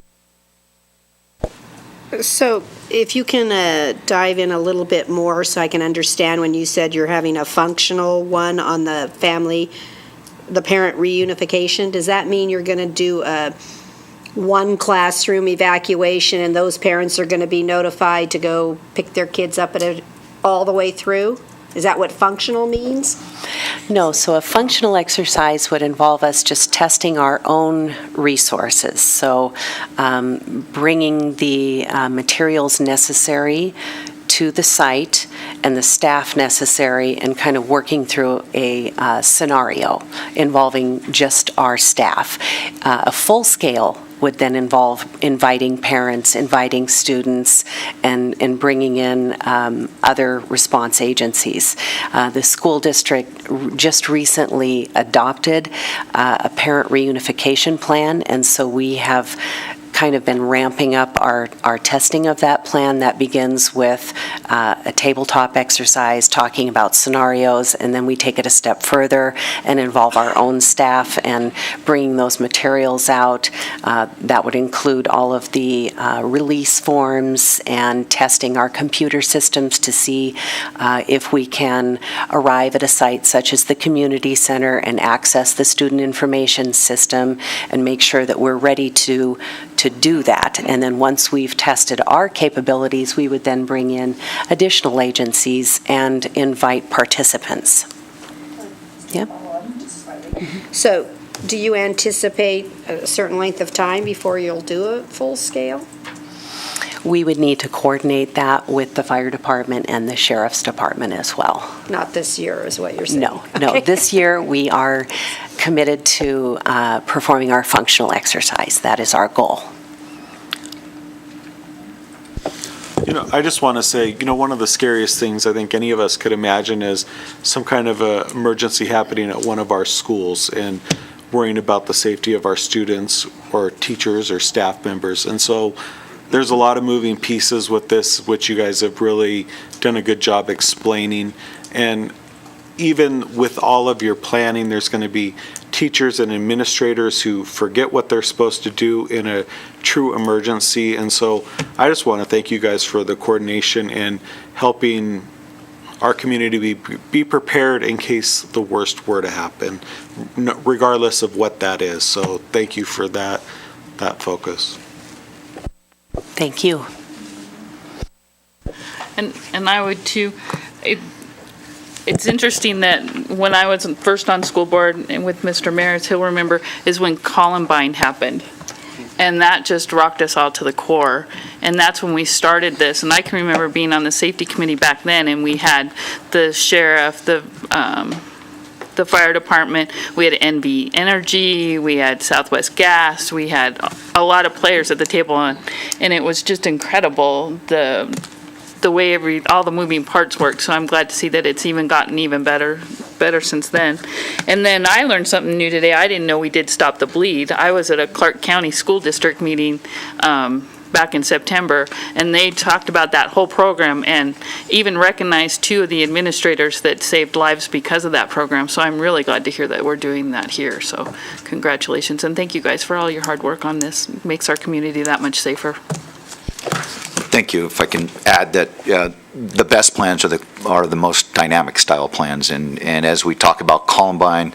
So if you can dive in a little bit more so I can understand when you said you're having a functional one on the parent reunification, does that mean you're going to do a one classroom evacuation and those parents are going to be notified to go pick their kids up all the way through? Is that what functional means? No, so a functional exercise would involve us just testing our own resources. So bringing the materials necessary to the site and the staff necessary and kind of working through a scenario involving just our staff. A full-scale would then involve inviting parents, inviting students, and bringing in other response agencies. The school district just recently adopted a parent reunification plan, and so we have kind of been ramping up our testing of that plan. That begins with a tabletop exercise talking about scenarios, and then we take it a step further and involve our own staff and bringing those materials out. That would include all of the release forms and testing our computer systems to see if we can arrive at a site such as the community center and access the student information system and make sure that we're ready to do that. And then once we've tested our capabilities, we would then bring in additional agencies and invite participants. Yep. So do you anticipate a certain length of time before you'll do a full scale? We would need to coordinate that with the fire department and the sheriff's department as well. Not this year is what you're saying? No, Okay. this year we are committed to performing our functional exercise. That is our goal. I just want to say, one of the scariest things I think any of us could imagine is some kind of a emergency happening at one of our schools and worrying about the safety of our students or teachers or staff members. And so there's a lot of moving pieces with this, which you guys have really done a good job explaining. And even with all of your planning, there's going to be teachers and administrators who forget what they're supposed to do in a true emergency. And so I just want to thank you guys for the coordination and helping our community be prepared in case the worst were to happen, regardless of what that is. So thank you for that focus. Thank you. And I would too. It's interesting that when I was first on school board and with Mr. Maris, he'll remember, is when Columbine happened. And that just rocked us all to the core. And that's when we started this. And I can remember being on the safety committee back then, and we had the sheriff, the fire department, we had NV Energy, we had Southwest Gas, we had a lot of players at the table, and it was just incredible, the way all the moving parts work. So I'm glad to see that it's even gotten even better since then. And then I learned something new today. I didn't know we did Stop the Bleed. I was at a Clark County School District meeting back in September, and they talked about that whole program and even recognized 2 of the administrators that saved lives because of that program. So I'm really glad to hear that we're doing that here. So congratulations, and thank you guys for all your hard work on this. It makes our community that much safer. Thank you. If I can add that the best plans are the most dynamic style plans. And as we talk about Columbine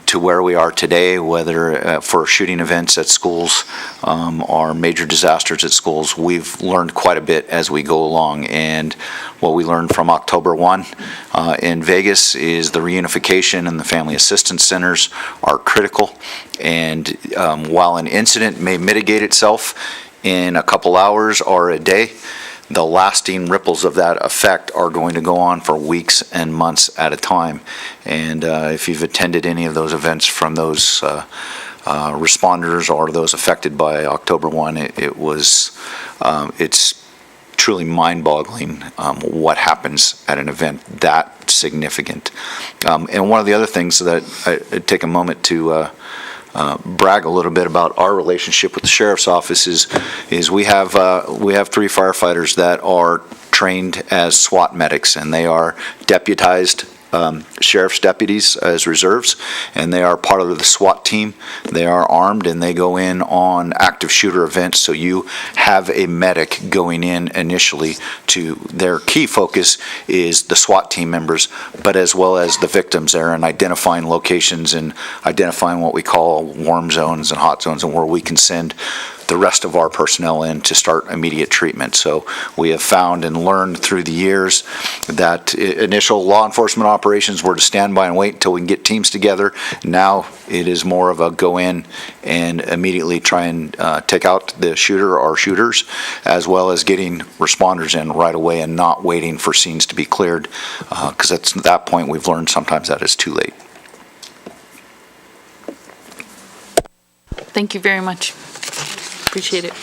to where we are today, whether for shooting events at schools or major disasters at schools, we've learned quite a bit as we go along. And what we learned from October 1 in Vegas is the reunification and the family assistance centers are critical. And while an incident may mitigate itself in a couple hours or a day, the lasting ripples of that effect are going to go on for weeks and months at a time. And if you've attended any of those events from those responders or those affected by October 1. It's truly mind-boggling what happens at an event that significant. And one of the other things that I'd take a moment to brag a little bit about our relationship with the sheriff's office is we have 3 firefighters that are trained as SWAT medics, and they are deputized sheriff's deputies as reserves, and they are part of the SWAT team. They are armed and they go in on active shooter events, so you have a medic going in initially to their key focus is the SWAT team members, but as well as the victims there, and identifying locations and identifying what we call warm zones and hot zones, and where we can send the rest of our personnel in to start immediate treatment. So we have found and learned through the years that initial law enforcement operations were to stand by and wait until we can get teams together. Now it is more of a go in and immediately try and take out the shooter or shooters, as well as getting responders in right away and not waiting for scenes to be cleared, because at that point we've learned sometimes that is too late. Thank you very much. Appreciate it.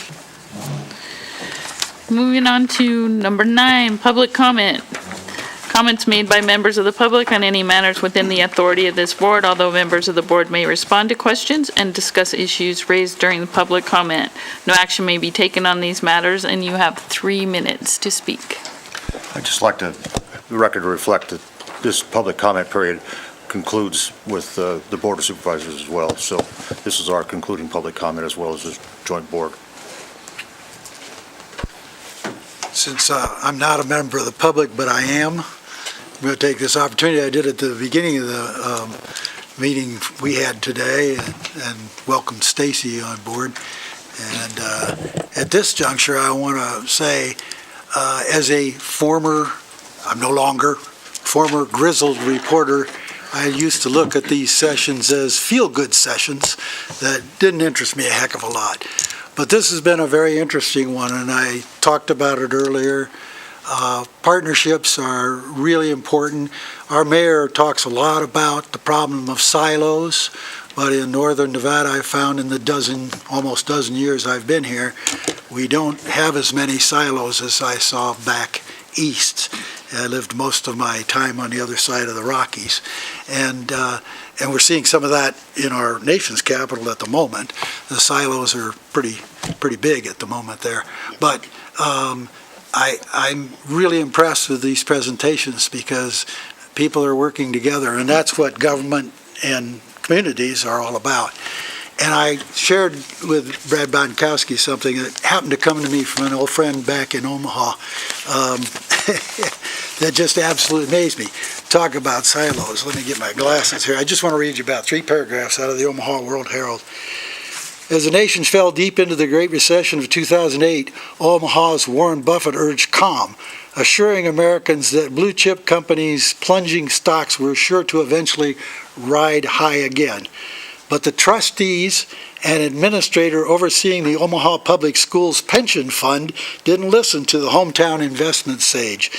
Moving on to number 9, public comment. Comments made by members of the public on any matters within the authority of this board, although members of the board may respond to questions and discuss issues raised during the public comment. No action may be taken on these matters, and you have 3 minutes to speak. I'd just like the record to reflect that this public comment period concludes with the Board of Supervisors as well. So this is our concluding public comment as well as the joint board. Since I'm not a member of the public, but I am, I'm going to take this opportunity. I did at the beginning of the meeting we had today and welcomed Stacy on board. And at this juncture, I want to say, as a I'm no longer, former grizzled reporter, I used to look at these sessions as feel-good sessions that didn't interest me a heck of a lot. But this has been a very interesting one, and I talked about it earlier. Partnerships are really important. Our mayor talks a lot about the problem of silos, but in northern Nevada, I found in the almost dozen years I've been here, we don't have as many silos as I saw back east. I lived most of my time on the other side of the Rockies. And we're seeing some of that in our nation's capital at the moment. The silos are pretty big at the moment there. But I'm really impressed with these presentations because people are working together, and that's what government and communities are all about. And I shared with Brad Bonkowski something that happened to come to me from an old friend back in Omaha that just absolutely amazed me. Talk about silos. Let me get my glasses here. I just want to read you about 3 paragraphs out of the Omaha World Herald. As the nation fell deep into the Great Recession of 2008, Omaha's Warren Buffett urged calm, assuring Americans that blue chip companies' plunging stocks were sure to eventually ride high again. But the trustees and administrator overseeing the Omaha Public Schools pension fund didn't listen to the hometown investment sage.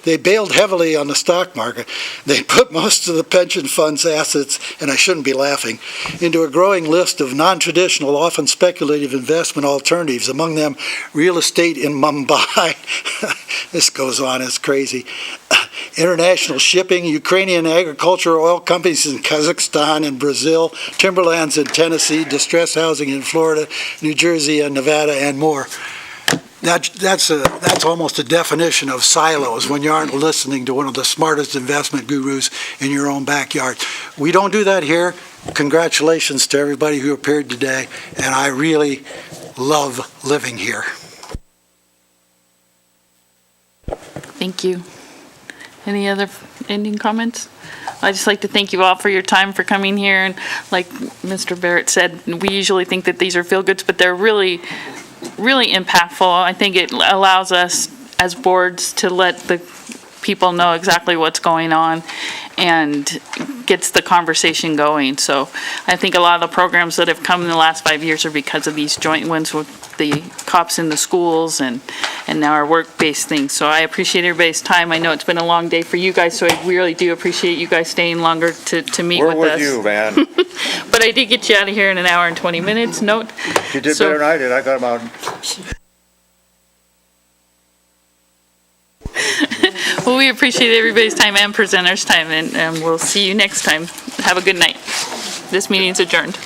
They bailed heavily on the stock market. They put most of the pension fund's assets, and I shouldn't be laughing, into a growing list of non-traditional, often speculative investment alternatives, among them real estate in Mumbai. This goes on, it's crazy. International shipping, Ukrainian agricultural oil companies in Kazakhstan and Brazil, timberlands in Tennessee, distressed housing in Florida, New Jersey, and Nevada, and more. That's almost a definition of silos when you aren't listening to one of the smartest investment gurus in your own backyard. We don't do that here. Congratulations to everybody who appeared today, and I really love living here. Thank you. Any other ending comments? I'd just like to thank you all for your time for coming here. And like Mr. Barrett said, we usually think that these are feel-goods, but they're really, really impactful. I think it allows us as boards to let the people know exactly what's going on. and gets the conversation going. So I think a lot of the programs that have come in the last 5 years are because of these joint ones with the cops in the schools and now our work-based things. So I appreciate everybody's time. I know it's been a long day for you guys, so I really do appreciate you guys staying longer to meet with us. We're with you, man. But I did get you out of here in an hour and 20 minutes, note. You did So- better than I did. I got about Well, we appreciate everybody's time and presenters' time, and we'll see you next time. Have a good night. This meeting's adjourned.